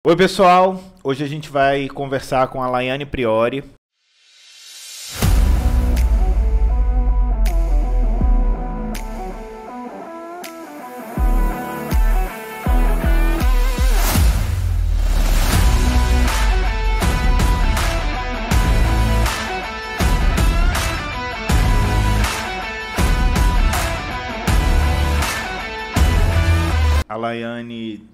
Oi pessoal, hoje a gente vai conversar com a Laiane Priori. A Laiane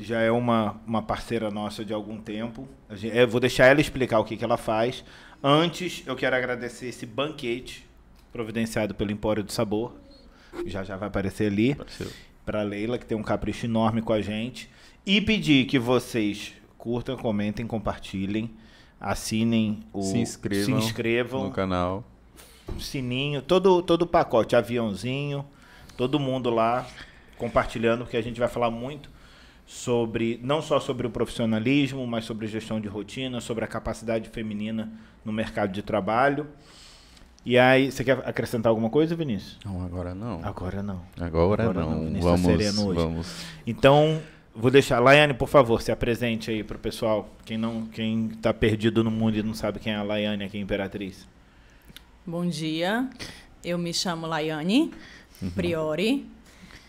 já é uma parceira nossa de algum tempo. Eu vou deixar ela explicar o que ela faz. Antes, eu quero agradecer esse banquete providenciado pelo Empório do Sabor. Já vai aparecer ali. Para a Leila, que tem um capricho enorme com a gente. E pedir que vocês curtam, comentem, compartilhem, assinem, se inscrevam no canal. Sininho, todo o pacote, aviãozinho, todo mundo lá compartilhando, porque a gente vai falar muito sobre, não só sobre o profissionalismo, mas sobre gestão de rotina, sobre a capacidade feminina no mercado de trabalho. E aí, você quer acrescentar alguma coisa, Vinícius? Não, agora não. Agora não. Agora não. Vamos. Então, vou deixar. Laiane, por favor, se apresente aí para o pessoal. Quem está perdido no mundo e não sabe quem é a Laiane aqui em Imperatriz. Bom dia. Eu me chamo Laiane Priori.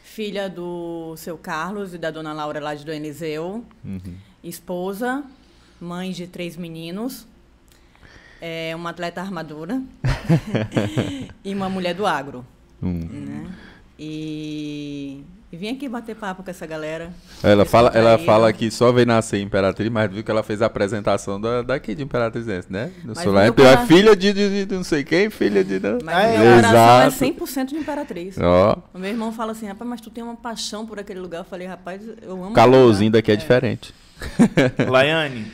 Filha do seu Carlos e da dona Laura lá de do Eliseu. Esposa, mãe de 3 meninos, uma atleta armadura e uma mulher do agro. Né? E vim aqui bater papo com essa galera. Ela fala que só veio nascer em Imperatriz, mas viu que ela fez a apresentação daqui de Imperatrizense, né? É filha de não sei quem, filha de... Mas meu coração é 100% de Imperatriz. Oh. O meu irmão fala assim, rapaz, mas tu tem uma paixão por aquele lugar. Eu falei, rapaz, eu amo. O calorzinho daqui é diferente. Laiane,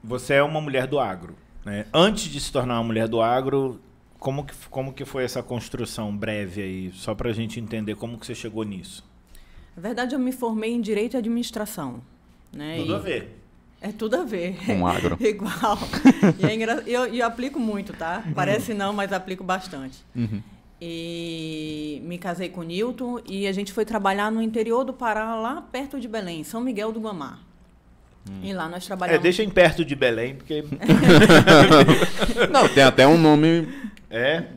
você é uma mulher do agro, né? Antes de se tornar uma mulher do agro, como que foi essa construção breve aí, só para a gente entender como que você chegou nisso? Na verdade, eu me formei em Direito e Administração. Né? Tudo a ver. É tudo a ver. Com agro. Igual. E eu aplico muito, tá? Parece não, mas aplico bastante. E me casei com o Nilton e a gente foi trabalhar no interior do Pará, lá perto de Belém, São Miguel do Guamá. E lá nós trabalhamos... deixa em perto de Belém, porque... Não, tem até um nome...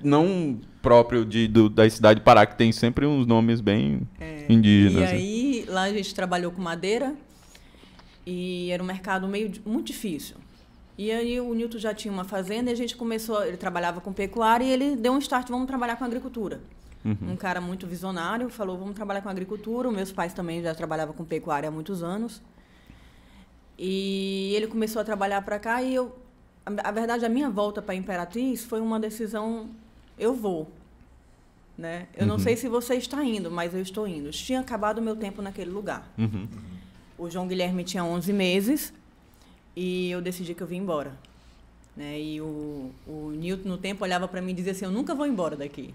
não próprio da cidade de Pará, que tem sempre uns nomes bem indígenas. E aí, lá a gente trabalhou com madeira e era um mercado muito difícil. E aí o Nilton já tinha uma fazenda e a gente começou, ele trabalhava com pecuária e ele deu um start, vamos trabalhar com agricultura. Um cara muito visionário, falou, vamos trabalhar com agricultura. Os meus pais também já trabalhavam com pecuária há muitos anos. E ele começou a trabalhar para cá e a verdade, a minha volta para Imperatriz foi uma decisão, eu vou. Né? Eu não sei se você está indo, mas eu estou indo. Tinha acabado o meu tempo naquele lugar. O João Guilherme tinha 11 meses e eu decidi que eu vim embora. Né? E o Nilton, no tempo, olhava para mim e dizia assim, eu nunca vou embora daqui.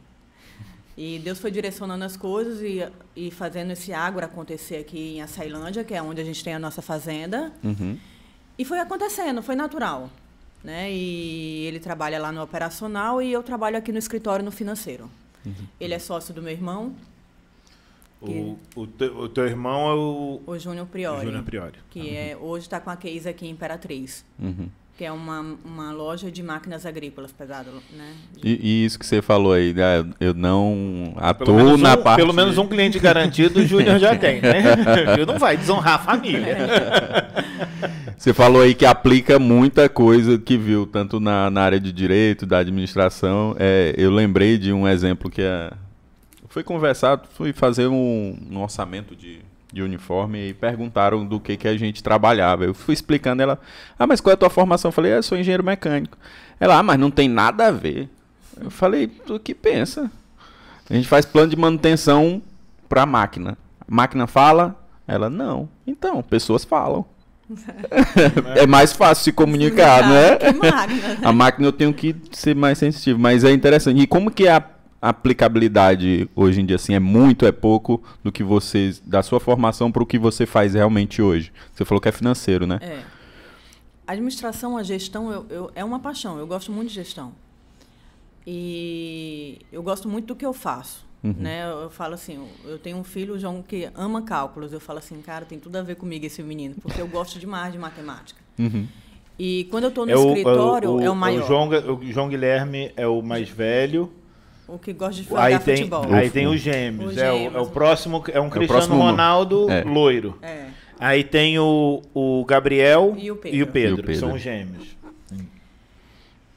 E Deus foi direcionando as coisas e fazendo esse agro acontecer aqui em Açailândia, que é onde a gente tem a nossa fazenda. E foi acontecendo, foi natural. Né? E ele trabalha lá no operacional e eu trabalho aqui no escritório no financeiro. Ele é sócio do meu irmão. O teu irmão é o Júnior Priori. O Júnior Priori. Que hoje está com a case aqui em Imperatriz. Que é uma loja de máquinas agrícolas pesado, né? E isso que você falou aí, né? Eu não atuo na parte... Pelo menos um cliente garantido o Júnior já tem, né? Ele não vai desonrar a família. Você falou aí que aplica muita coisa que viu, tanto na área de direito, da administração. Eu lembrei de um exemplo que foi conversado, fui fazer um orçamento de uniforme e perguntaram do que a gente trabalhava. Eu fui explicando, ela, mas qual é a tua formação? Eu falei, eu sou engenheiro mecânico. Ela, mas não tem nada a ver. Eu falei, tu que pensa? A gente faz plano de manutenção para a máquina. A máquina fala? Ela, não. Então, pessoas falam. É mais fácil se comunicar, né? A máquina eu tenho que ser mais sensitivo, mas é interessante. E como que é a aplicabilidade hoje em dia, assim, é muito, é pouco do que você, da sua formação para o que você faz realmente hoje? Você falou que é financeiro, né? A administração, a gestão, é uma paixão. Eu gosto muito de gestão. E eu gosto muito do que eu faço. né? Eu falo assim, eu tenho um filho, o João, que ama cálculos. Eu falo assim, cara, tem tudo a ver comigo esse menino, porque eu gosto demais de matemática. E quando eu estou no escritório, é o maior. O João Guilherme é o mais velho. O que gosta de jogar futebol. Aí tem os gêmeos. É o próximo, é um Cristiano Ronaldo loiro. Aí tem o Gabriel e o Pedro. São os gêmeos.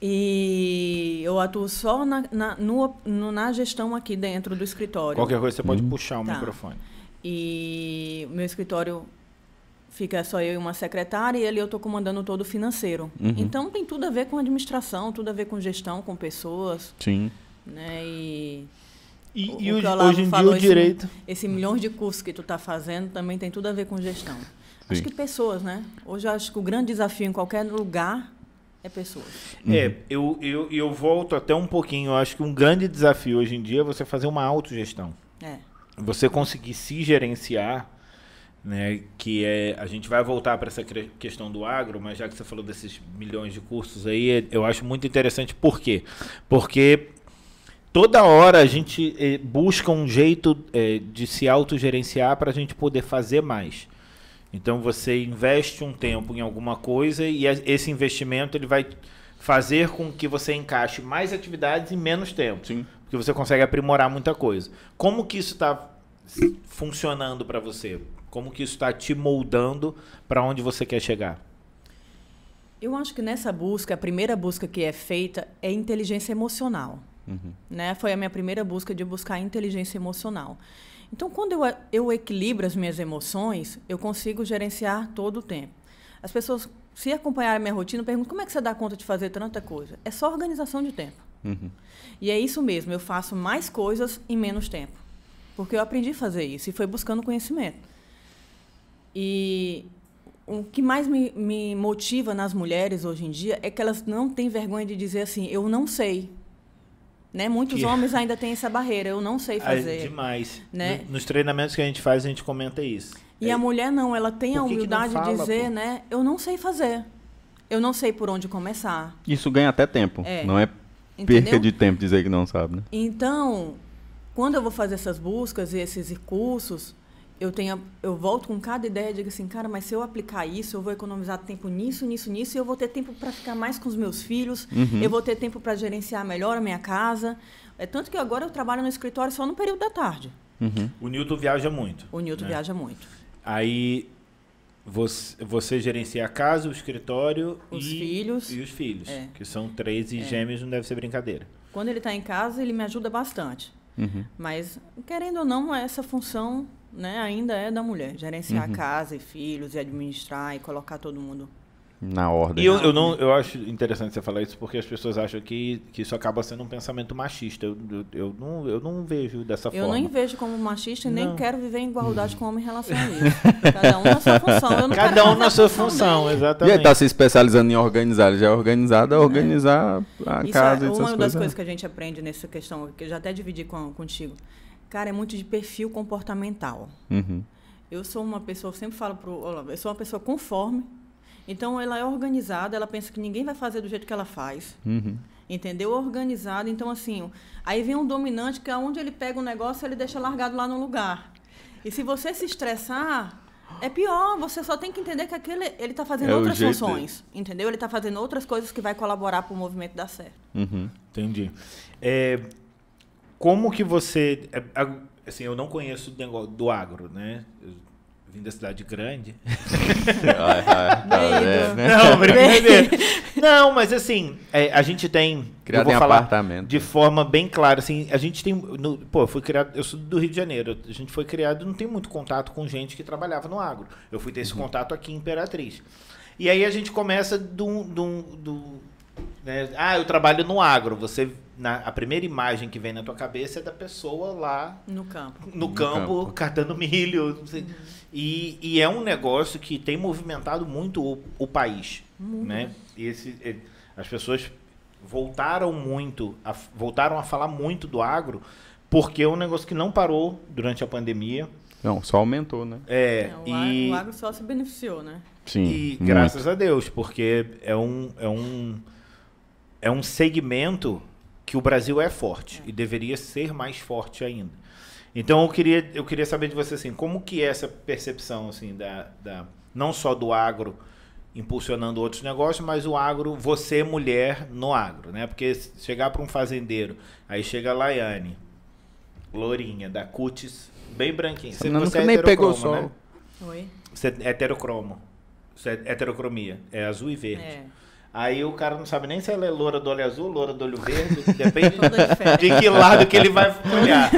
E eu atuo só na gestão aqui dentro do escritório. Qualquer coisa você pode puxar o microfone. E o meu escritório fica só eu e uma secretária, e ali eu estou comandando todo o financeiro. Então tem tudo a ver com administração, tudo a ver com gestão, com pessoas. Sim. Né? E hoje em dia o direito... Esse milhões de cursos que tu está fazendo também tem tudo a ver com gestão. Sim. Acho que pessoas, né? Hoje eu acho que o grande desafio em qualquer lugar é pessoas. Eu volto até um pouquinho. Eu acho que um grande desafio hoje em dia é você fazer uma autogestão. Você conseguir se gerenciar, né? Que a gente vai voltar para essa questão do agro, mas já que você falou desses milhões de cursos aí, eu acho muito interessante. Por quê? Porque toda hora a gente busca um jeito de se autogerenciar para a gente poder fazer mais. Então você investe um tempo em alguma coisa e esse investimento ele vai fazer com que você encaixe mais atividades em menos tempo. Sim. Porque você consegue aprimorar muita coisa. Como que isso está funcionando para você? Como que isso está te moldando para onde você quer chegar? Eu acho que nessa busca, a primeira busca que é feita é inteligência emocional. Né? Foi a minha primeira busca de buscar inteligência emocional. Então, quando eu equilibro as minhas emoções, eu consigo gerenciar todo o tempo. As pessoas, se acompanharem a minha rotina, perguntam como é que você dá conta de fazer tanta coisa? É só organização de tempo. E é isso mesmo, eu faço mais coisas em menos tempo. Porque eu aprendi a fazer isso e foi buscando conhecimento. E o que mais me motiva nas mulheres hoje em dia é que elas não têm vergonha de dizer assim, eu não sei. Né? Muitos homens ainda têm essa barreira, eu não sei fazer. Demais. Né? Nos treinamentos que a gente faz, a gente comenta isso. E a mulher não, ela tem a humildade de dizer, né? Eu não sei fazer. Eu não sei por onde começar. Isso ganha até tempo. Não é perca de tempo dizer que não sabe, né? Então, quando eu vou fazer essas buscas e esses cursos, eu volto com cada ideia e digo assim, cara, mas se eu aplicar isso, eu vou economizar tempo nisso, e eu vou ter tempo para ficar mais com os meus filhos, eu vou ter tempo para gerenciar melhor a minha casa. Tanto que agora eu trabalho no escritório só no período da tarde. O Nilton viaja muito. O Nilton viaja muito. Aí você gerencia a casa, o escritório os filhos. E os filhos, que são 3 e gêmeos, não deve ser brincadeira. Quando ele está em casa, ele me ajuda bastante. Mas, querendo ou não, essa função, né, ainda é da mulher. Gerenciar a casa e filhos, e administrar, e colocar todo mundo na ordem. E eu acho interessante você falar isso, porque as pessoas acham que isso acaba sendo um pensamento machista. Eu não vejo dessa forma. Eu nem vejo como machista e nem quero viver em igualdade com o homem em relação a isso. Cada um na sua função. Cada um na sua função, exatamente. E aí tá se especializando em organizar. Ele já é organizado a organizar a casa e essas coisas. Uma das coisas que a gente aprende nessa questão, que eu já até dividi contigo, cara, é muito de perfil comportamental. Eu sou uma pessoa, eu sempre falo eu sou uma pessoa conforme. Então, ela é organizada, ela pensa que ninguém vai fazer do jeito que ela faz. Entendeu? Organizada. Então, assim, aí vem um dominante que aonde ele pega o negócio, ele deixa largado lá no lugar. E se você se estressar, é pior. Você só tem que entender que ele está fazendo outras funções. Entendeu? Ele está fazendo outras coisas que vai colaborar para o movimento dar certo. Entendi. Como que você... Assim, eu não conheço o negócio do agro, né? Vim da cidade grande. Não, brincadeira. Não, mas assim, a gente tem... Criado em apartamento. De forma bem clara, assim, a gente tem... eu fui criado... Eu sou do Rio de Janeiro. A gente foi criado... Não tem muito contato com gente que trabalhava no agro. Eu fui ter esse contato aqui em Imperatriz. E aí a gente começa né? Eu trabalho no agro. A primeira imagem que vem na tua cabeça é da pessoa lá... No campo. No campo, catando milho. Não sei. E é um negócio que tem movimentado muito o país. Né? As pessoas voltaram a falar muito do agro, porque é um negócio que não parou durante a pandemia. Não, só aumentou, né? O agro só se beneficiou, né? Sim. E graças a Deus, porque é um segmento que o Brasil é forte e deveria ser mais forte ainda. Então eu queria saber de você assim, como que é essa percepção assim não só do agro impulsionando outros negócios, mas o agro, você mulher no agro, né? Porque chegar para um fazendeiro, aí chega a Laiane, lourinha, da cutis, bem branquinha. Você é nem pegou heterocromo, sol. né? Oi? Você é heterocromo. Você é heterocromia. É azul e verde. É. Aí o cara não sabe nem se ela é loura do olho azul, loura do olho verde, depende Toda diferente. de que lado que ele vai olhar.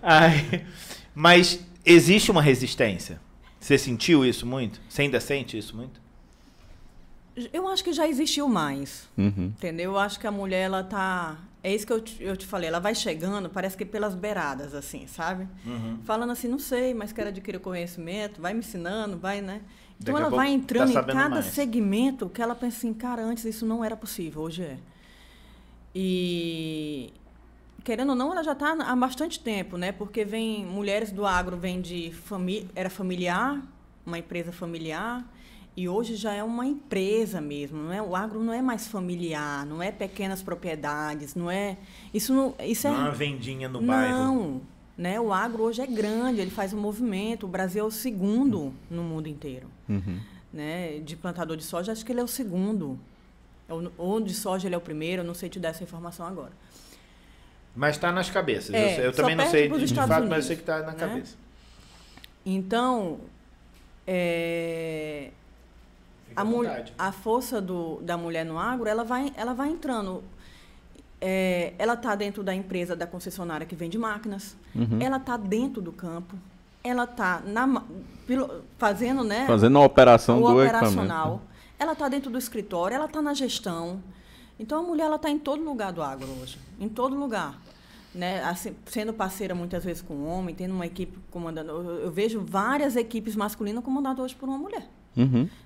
Aí, mas existe uma resistência. Você sentiu isso muito? Você ainda sente isso muito? Eu acho que já existiu mais, Uhum. entendeu? Eu acho que a mulher, ela tá... É isso que eu te falei, ela vai chegando, parece que pelas beiradas, assim, sabe? Falando assim, não sei, mas quero adquirir conhecimento, vai me ensinando, vai, né? Então Daqui a ela pouco vai entrando tá em sabendo cada mais. segmento que ela pensa assim, cara, antes isso não era possível, hoje é. E... Querendo ou não, ela já está há bastante tempo, né? Porque vem mulheres do agro, vem de era familiar, uma empresa familiar, e hoje já é uma empresa mesmo, não é? O agro não é mais familiar, não é pequenas propriedades, não é isso não isso Não é é uma vendinha no bairro. não, né? O agro hoje é grande, ele faz um movimento. O Brasil é o segundo no mundo inteiro, né? De plantador de soja, acho que ele é o segundo, ou de soja ele é o primeiro, eu não sei te dar essa informação agora. Mas está nas cabeças. É, eu só também não perde sei pros de Estados fato, mas eu Unidos, sei que está na né? cabeça. Então, Fica à vontade. a força da mulher no agro, ela vai entrando. Ela está dentro da empresa, da concessionária que vende máquinas. Ela está dentro do campo. Ela está fazendo, né? Fazendo a operação o do operacional. equipamento. Ela está dentro do escritório, ela está na gestão. Então, a mulher ela está em todo lugar do agro hoje. Em todo lugar. Né? Assim, sendo parceira muitas vezes com um homem, tendo uma equipe comandando. Eu vejo várias equipes masculinas comandadas hoje por uma mulher.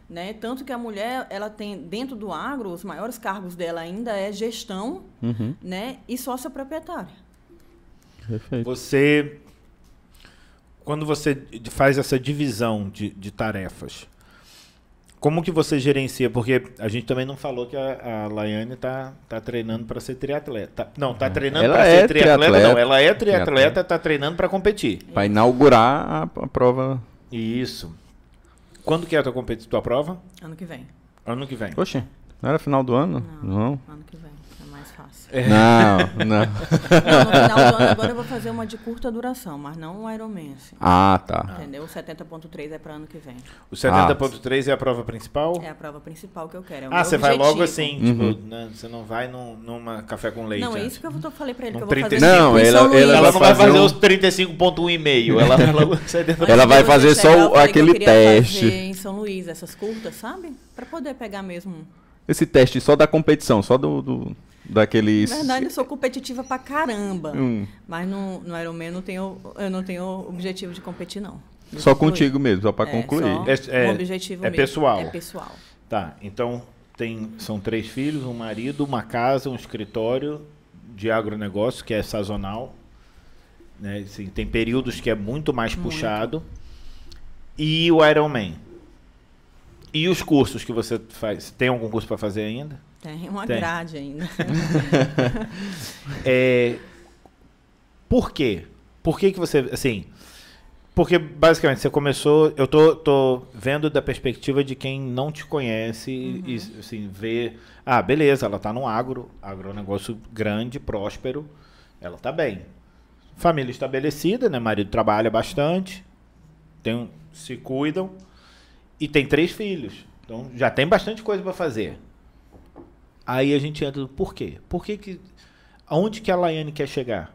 Né? Tanto que a mulher, ela tem, dentro do agro, os maiores cargos dela ainda é gestão, né? E sócia proprietária. Perfeito. Quando você faz essa divisão de tarefas, como que você gerencia? Porque a gente também não falou que a Laiane tá treinando para ser triatleta. Não, está treinando Ela para é ser triatleta, triatleta. não. Ela é triatleta, está treinando para competir. Para inaugurar a prova. Isso. Quando que é a tua prova? Ano que vem. Ano que vem. Oxe, não era final do ano? Não. Ano que vem. É mais fácil. Não. Não, no final do ano agora eu vou fazer uma de curta duração, mas não um Ironman. Assim. Ah, tá. Entendeu? O 70.3 é para ano que vem. O 70.3 é a prova principal? É a prova principal que eu quero. É o Ah, meu você vai logo objetivo. assim, tipo, né, você não vai numa café com leite. Não, é né? isso que eu falei para ele, que eu Um vou fazer. 35. Não, em São ela Luís. Ela vai não vai fazer fazer um- os 35,1 e meio. Ela vai logo 70. Ela vai Antes de fazer você só chegar, eu falei que eu aquele queria teste. fazer em São Luís, essas curtas, sabe? Para poder pegar mesmo. Esse teste só da competição, só daqueles... Na verdade, eu sou competitiva pra caramba. Mas no Ironman eu não tenho objetivo de competir, não. De Só concluir. contigo mesmo, só para concluir. Só um objetivo é mesmo. pessoal. É pessoal. Tá, então são 3 filhos, um marido, uma casa, um escritório de agronegócio, que é sazonal. Né? Assim, tem períodos que é muito mais puxado. E o Ironman. E os cursos que você faz? Tem algum curso para fazer ainda? Tem uma Tem. grade ainda. Por quê? Por que você, assim... Porque, basicamente, você começou... Eu tô vendo da perspectiva de quem não te conhece e, assim, vê... Ah, beleza, ela tá no agro é um negócio grande, próspero, ela tá bem. Família estabelecida, né? Marido trabalha bastante, se cuidam e tem 3 filhos. Então, já tem bastante coisa para fazer. Aí a gente entra no porquê. Aonde que a Laiane quer chegar?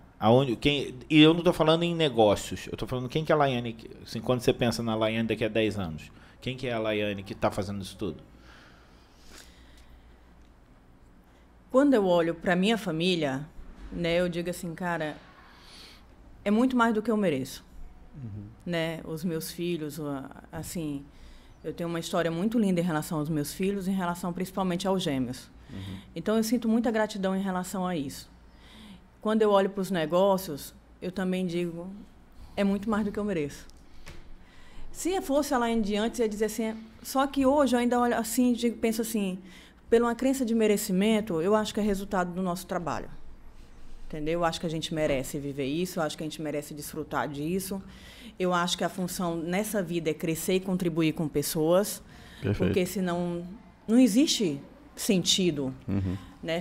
E eu não estou falando em negócios. Eu estou falando quem que é a Laiane... Assim, quando você pensa na Laiane daqui a 10 anos, quem que é a Laiane que está fazendo isso tudo? Quando eu olho para minha família, né, eu digo assim, cara, é muito mais do que eu mereço. Né? Os meus filhos, assim... Eu tenho uma história muito linda em relação aos meus filhos, em relação principalmente aos gêmeos. Então, eu sinto muita gratidão em relação a isso. Quando eu olho para os negócios, eu também digo, é muito mais do que eu mereço. Se fosse lá em diante, eu ia dizer assim, só que hoje eu ainda olho assim, penso assim, Por uma crença de merecimento, eu acho que é resultado do nosso trabalho. Entendeu? Eu acho que a gente merece viver isso, eu acho que a gente merece desfrutar disso. Eu acho que a função nessa vida é crescer e contribuir com pessoas. Perfeito. Porque senão não existe sentido. Né?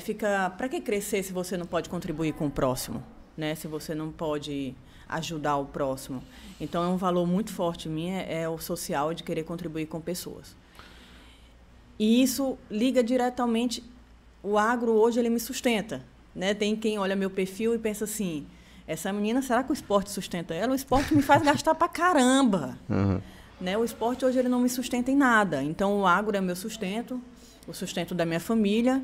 Para que crescer se você não pode contribuir com o próximo? Né? Se você não pode ajudar o próximo. Então, é um valor muito forte em mim, é o social, de querer contribuir com pessoas. E isso liga diretamente... O agro, hoje, ele me sustenta. Né? Tem quem olha meu perfil e pensa assim, essa menina, será que o esporte sustenta ela? O esporte me faz gastar pra caramba. Né? O esporte, hoje, ele não me sustenta em nada. Então, o agro é meu sustento, o sustento da minha família,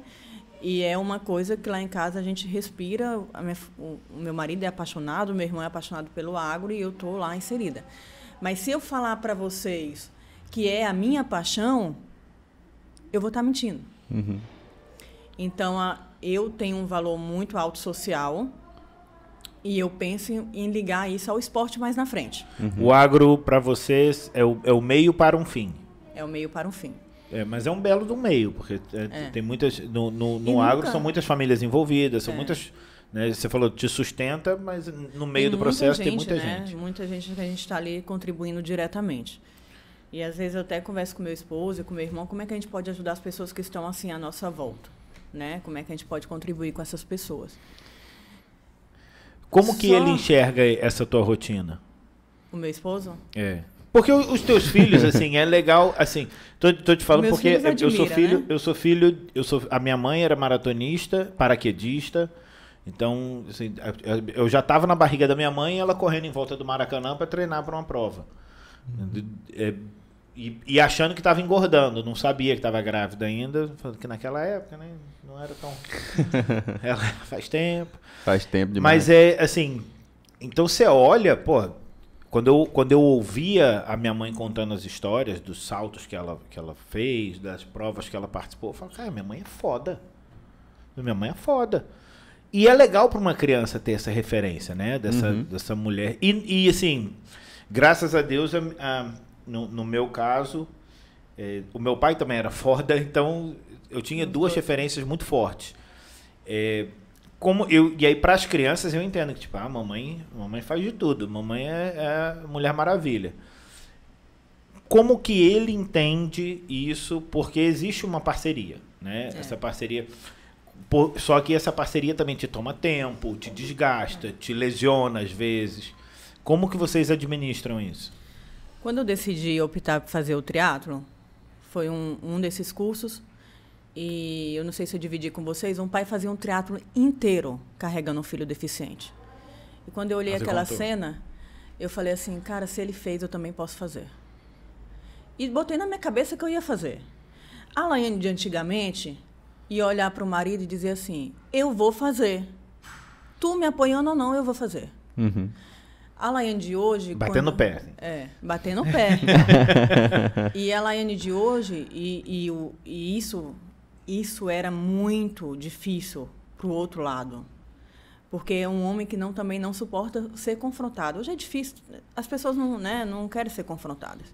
e é uma coisa que lá em casa a gente respira. O meu marido é apaixonado, o meu irmão é apaixonado pelo agro, e eu estou lá inserida. Mas se eu falar para vocês que é a minha paixão, eu vou estar mentindo. Então, eu tenho um valor muito alto social e eu penso em ligar isso ao esporte mais na frente. O agro, para vocês, é o meio para um fim. É o meio para um fim. Mas é um belo do meio, porque tem muitas... No agro são muitas famílias envolvidas, são muitas... Né, você falou, te sustenta, mas no meio do processo tem muita gente. Muita gente que a gente está ali contribuindo diretamente. E às vezes eu até converso com meu esposo e com meu irmão, como é que a gente pode ajudar as pessoas que estão assim à nossa volta. Né? Como é que a gente pode contribuir com essas pessoas? Como que ele enxerga essa tua rotina? O meu esposo? Porque os teus filhos, assim, é legal, assim, tô te falando porque eu sou filho, a minha mãe era maratonista, paraquedista, então, assim, eu já estava na barriga da minha mãe, ela correndo em volta do Maracanã para treinar para uma prova. E achando que estava engordando, não sabia que estava grávida ainda, porque naquela época, né, não era tão... Ela faz tempo. Faz tempo demais. Mas é assim, então você olha, pô, quando eu ouvia a minha mãe contando as histórias dos saltos que ela fez, das provas que ela participou, eu falo, cara, minha mãe é foda. Minha mãe é foda. E é legal para uma criança ter essa referência, né, dessa mulher. E assim, graças a Deus, no meu caso, o meu pai também era foda, então eu tinha duas referências muito fortes. E aí, para as crianças, eu entendo que, tipo, mamãe faz de tudo, mamãe é Mulher Maravilha. Como que ele entende isso? Porque existe uma parceria, né? Essa parceria... Só que essa parceria também te toma tempo, te desgasta, te lesiona às vezes. Como que vocês administram isso? Quando eu decidi optar por fazer o triatlo, foi um desses cursos, e eu não sei se eu dividi com vocês, um pai fazia um triatlo inteiro carregando um filho deficiente. E quando eu olhei aquela cena, eu falei assim, cara, se ele fez, eu também posso fazer. E botei na minha cabeça que eu ia fazer. A Laiane de antigamente ia olhar para o marido e dizer assim, eu vou fazer. Tu me apoiando ou não, eu vou fazer. A Laiane de hoje... Batendo o pé. Batendo o pé. E a Laiane de hoje, e isso era muito difícil para o outro lado. Porque é um homem que também não suporta ser confrontado. Hoje é difícil, as pessoas não querem ser confrontadas.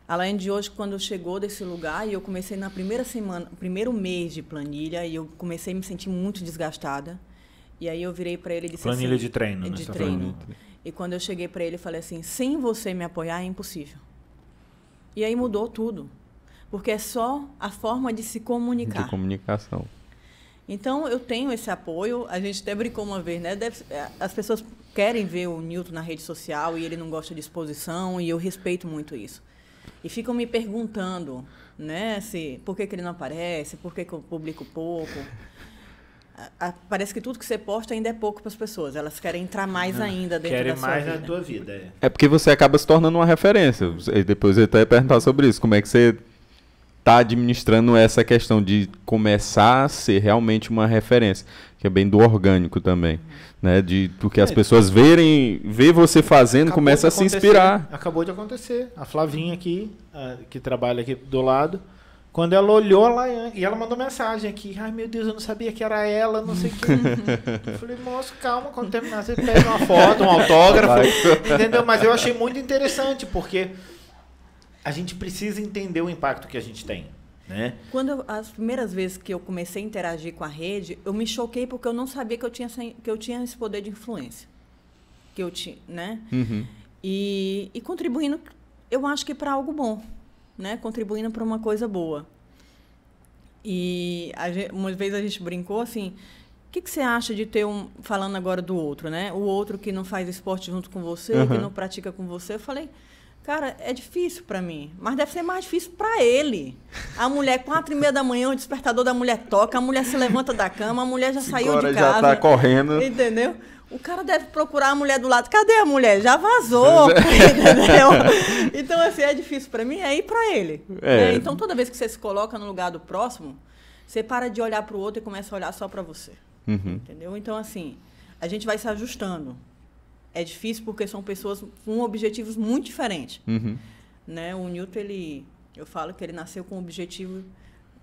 A Laiane de hoje, quando chegou desse lugar, e eu comecei na primeira semana, primeiro mês de planilha, e eu comecei a me sentir muito desgastada. E aí eu virei para ele e disse planilha assim... de treino, de treino. E quando eu cheguei para ele, falei assim, sem você me apoiar é impossível. E aí mudou tudo. Porque é só a forma de se comunicar. De comunicação. Então, eu tenho esse apoio. A gente até brincou uma vez, né? As pessoas querem ver o Newton na rede social e ele não gosta de exposição, e eu respeito muito isso. E ficam me perguntando, né, por que ele não aparece, por que eu publico pouco. Parece que tudo que você posta ainda é pouco para as pessoas. Elas querem entrar mais ainda dentro da sua vida. Querem mais na tua vida. É porque você acaba se tornando uma referência. E depois eu até ia perguntar sobre isso. Como é que você está administrando essa questão de começar a ser realmente uma referência? Que é bem do orgânico também. Né? Porque as pessoas vê você fazendo, começa a se inspirar. Acabou de acontecer. A Flavinha aqui, que trabalha aqui do lado, quando ela olhou lá, e ela mandou mensagem aqui, ai meu Deus, eu não sabia que era ela, não sei o que. Eu falei, moço, calma, quando terminar você pega uma foto, um autógrafo, entendeu? Mas eu achei muito interessante, porque a gente precisa entender o impacto que a gente tem. né? As primeiras vezes que eu comecei a interagir com a rede, eu me choquei porque eu não sabia que eu tinha esse poder de influência. Que eu tinha, né? E contribuindo, eu acho que para algo bom, né? Contribuindo para uma coisa boa. E uma vez a gente brincou assim, o que você acha de ter falando agora do outro, né? O outro que não faz esporte junto com você, que não pratica com você. Eu falei, cara, é difícil para mim, mas deve ser mais difícil para ele. A mulher, 4h30 da manhã, o despertador da mulher toca, a mulher se levanta da cama, a mulher já saiu de casa. Já tá correndo. Entendeu? O cara deve procurar a mulher do lado. Cadê a mulher? Já vazou. Entendeu? Então, assim, é difícil para mim, é ir para ele. Então, toda vez que você se coloca no lugar do próximo, você para de olhar para o outro e começa a olhar só para você. Entendeu? Então, assim, a gente vai se ajustando. É difícil porque são pessoas com objetivos muito diferentes. Né? O Newton, eu falo que ele nasceu com o objetivo,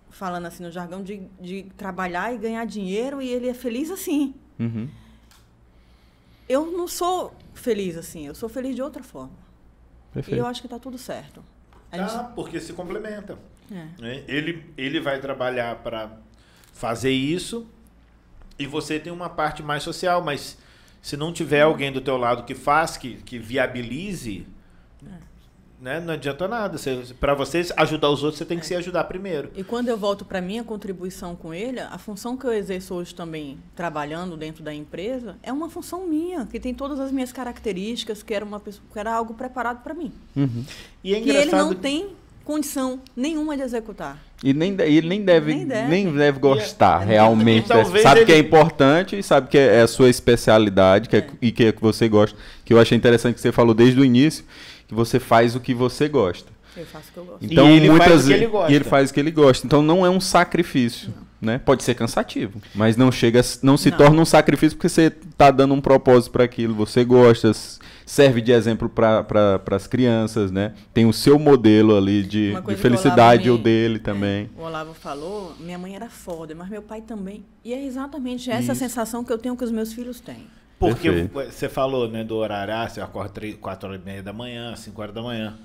falando assim no jargão, de trabalhar e ganhar dinheiro, e ele é feliz assim. Eu não sou feliz assim, eu sou feliz de outra forma. Perfeito. E eu acho que está tudo certo. Porque se complementa. Ele vai trabalhar para fazer isso e você tem uma parte mais social, mas se não tiver alguém do teu lado que faz, que viabilize, né, não adianta nada. Para você ajudar os outros, você tem que se ajudar primeiro. E quando eu volto para a minha contribuição com ele, a função que eu exerço hoje também, trabalhando dentro da empresa, é uma função minha, que tem todas as minhas características, que era algo preparado para mim. E é engraçado que ele não tem condição nenhuma de executar. E ele nem deve gostar realmente. Sabe que é importante e sabe que é a sua especialidade e que você gosta. Que eu achei interessante que você falou desde o início, que você faz o que você gosta. Eu faço o que eu gosto. Então, e ele faz o que ele gosta. E ele faz o que ele gosta. Então não é um sacrifício. Né? Pode ser cansativo, mas não se torna um sacrifício porque você está dando um propósito para aquilo, você gosta, serve de exemplo para as crianças, né? Tem o seu modelo ali de felicidade, ou dele também. O Olavo falou, minha mãe era foda, mas meu pai também. E é exatamente essa sensação que eu tenho que os meus filhos têm. Porque você falou, né, do horário, você acorda 4h30 da manhã, 5h da manhã,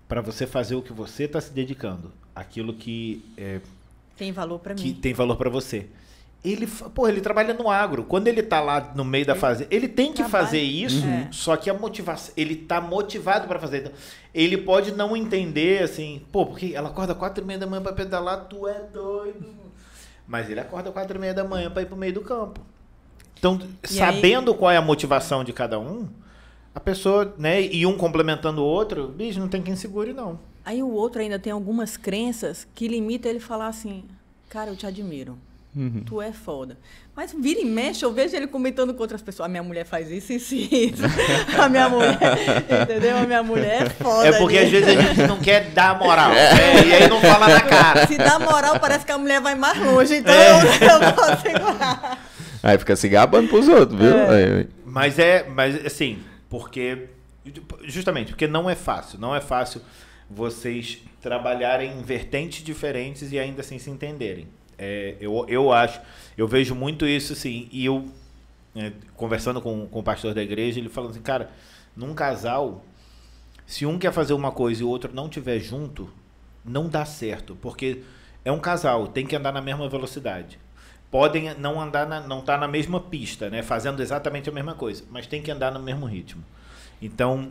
para você fazer o que você está se dedicando, aquilo que tem valor para mim. Que tem valor para você. Ele trabalha no agro. Quando ele tá lá no meio da fazenda, ele tem que fazer isso, só que a motivação, ele tá motivado para fazer. Então, ele pode não entender assim, porque ela acorda 4h30 da manhã para pedalar, tu é doido. Mas ele acorda 4h30 da manhã para ir pro meio do campo. Então, sabendo qual é a motivação de cada um, a pessoa, né, e um complementando o outro, bicho, não tem quem segure, não. Aí o outro ainda tem algumas crenças que limitam ele falar assim, cara, eu te admiro, tu é foda. Mas vira e mexe, eu vejo ele comentando com outras pessoas, a minha mulher faz isso. A minha mulher, entendeu? A minha mulher é foda. É porque às vezes a gente não quer dar moral, e aí não fala na cara. Se dá moral, parece que a mulher vai mais longe, então eu posso segurar. Aí fica se gabando pros outros, viu? Mas assim, justamente porque não é fácil vocês trabalharem em vertentes diferentes e ainda assim se entenderem. Eu vejo muito isso, assim, e eu, conversando com o pastor da igreja, ele falando assim, cara, num casal, se um quer fazer uma coisa e o outro não estiver junto, não dá certo, porque é um casal, tem que andar na mesma velocidade. Podem não andar, não estar na mesma pista, né, fazendo exatamente a mesma coisa, mas tem que andar no mesmo ritmo. Então,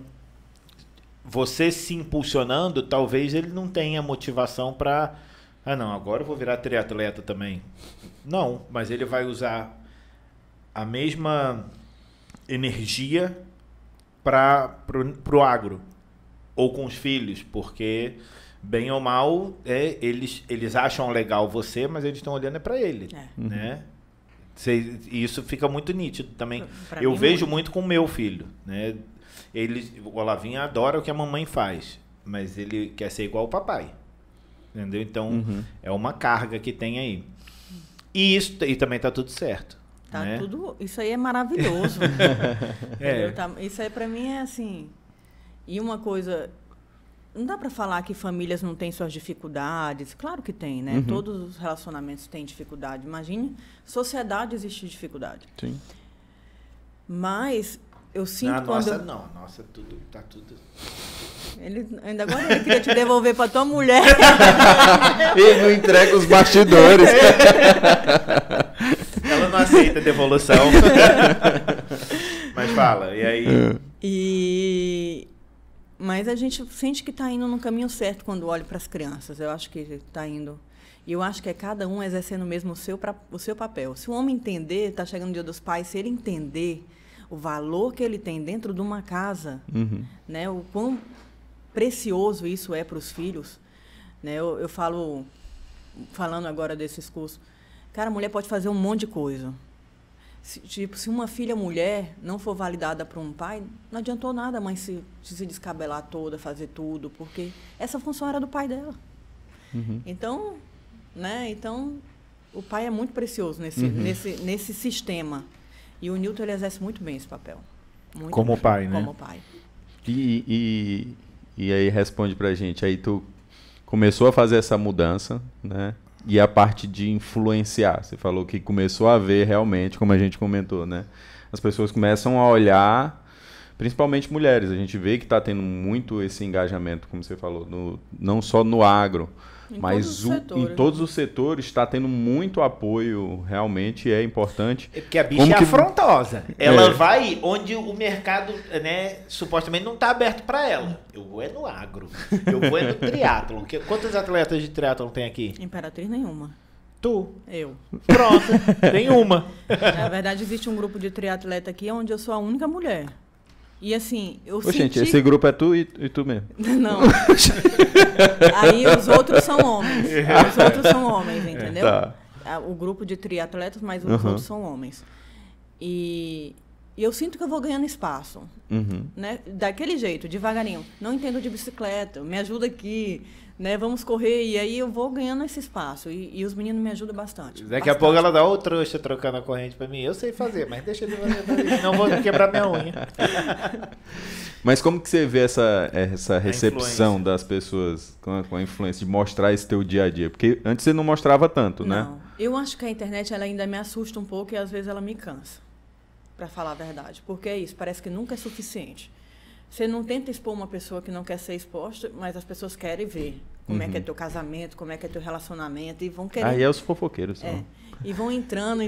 você se impulsionando, talvez ele não tenha motivação para... não, agora eu vou virar triatleta também. Não, mas ele vai usar a mesma energia para o agro. Ou com os filhos, porque, bem ou mal, eles acham legal você, mas eles estão olhando para ele. Né? E isso fica muito nítido também. Eu vejo muito com o meu filho, né? O Olavinho adora o que a mamãe faz, mas ele quer ser igual ao papai. Entendeu? Então, é uma carga que tem aí. E também tá tudo certo. Né? Isso aí é maravilhoso. Isso aí para mim é assim. E uma coisa, não dá para falar que famílias não têm suas dificuldades. Claro que tem, né? Todos os relacionamentos têm dificuldade. Imagine, sociedade existe dificuldade. Sim. Mas eu sinto Na quando... nossa, não. Nossa, tá tudo... Ainda agora ele queria te devolver pra tua mulher. Ele não entrega os bastidores. Ela não aceita devolução. Mas fala, e aí? Mas a gente sente que está indo no caminho certo quando olha para as crianças. Eu acho que está indo... E eu acho que é cada um exercendo mesmo o seu papel. Se o homem entender, está chegando o Dia dos Pais, se ele entender o valor que ele tem dentro de uma casa, né, o quão precioso isso é para os filhos, né, eu falando agora desses cursos, cara, a mulher pode fazer um monte de coisa. Se uma filha mulher não for validada por um pai, não adiantou nada a mãe se descabelar toda, fazer tudo, porque essa função era do pai dela. Então, né, então, o pai é muito precioso nesse sistema. E o Newton, ele exerce muito bem esse papel. Muito como bem, pai, né? Como pai. E aí responde pra gente, aí tu começou a fazer essa mudança, né? E a parte de influenciar, você falou que começou a ver realmente, como a gente comentou, né? As pessoas começam a olhar, principalmente mulheres, a gente vê que está tendo muito esse engajamento, como você falou, não só no agro, mas em todos os setores está tendo muito apoio, realmente é importante. É porque a bicha é afrontosa. Ela vai onde o mercado, né, supostamente não está aberto para ela. Eu vou no agro, eu vou no triatlon. Quantos atletas de triatlon tem aqui? Imperatriz nenhuma. Tu. Eu. Pronto, tem uma. Na verdade, existe um grupo de triatleta aqui onde eu sou a única mulher. E assim, eu senti... Gente, esse grupo é tu e tu mesmo? Não. Aí os outros são homens. Os outros são homens, entendeu? Tá. O grupo de triatletas, mas os outros são homens. E eu sinto que eu vou ganhando espaço. Né? Daquele jeito, devagarinho. Não entendo de bicicleta, me ajuda aqui, né? Vamos correr. E aí eu vou ganhando esse espaço. E os meninos me ajudam bastante. Daqui a pouco ela dá o trouxa trocando a corrente pra mim. Eu sei fazer, mas deixa eu fazer pra mim. Não vou quebrar minha unha. Mas como que você vê essa recepção das pessoas com a influência de mostrar esse teu dia a dia? Porque antes você não mostrava tanto, né? Não. Eu acho que a internet ela ainda me assusta um pouco e às vezes ela me cansa, para falar a verdade. Porque é isso, parece que nunca é suficiente. Você não tenta expor uma pessoa que não quer ser exposta, mas as pessoas querem ver como é que é teu casamento, como é que é teu relacionamento, e vão querer... Aí é os fofoqueiros. E vão entrando.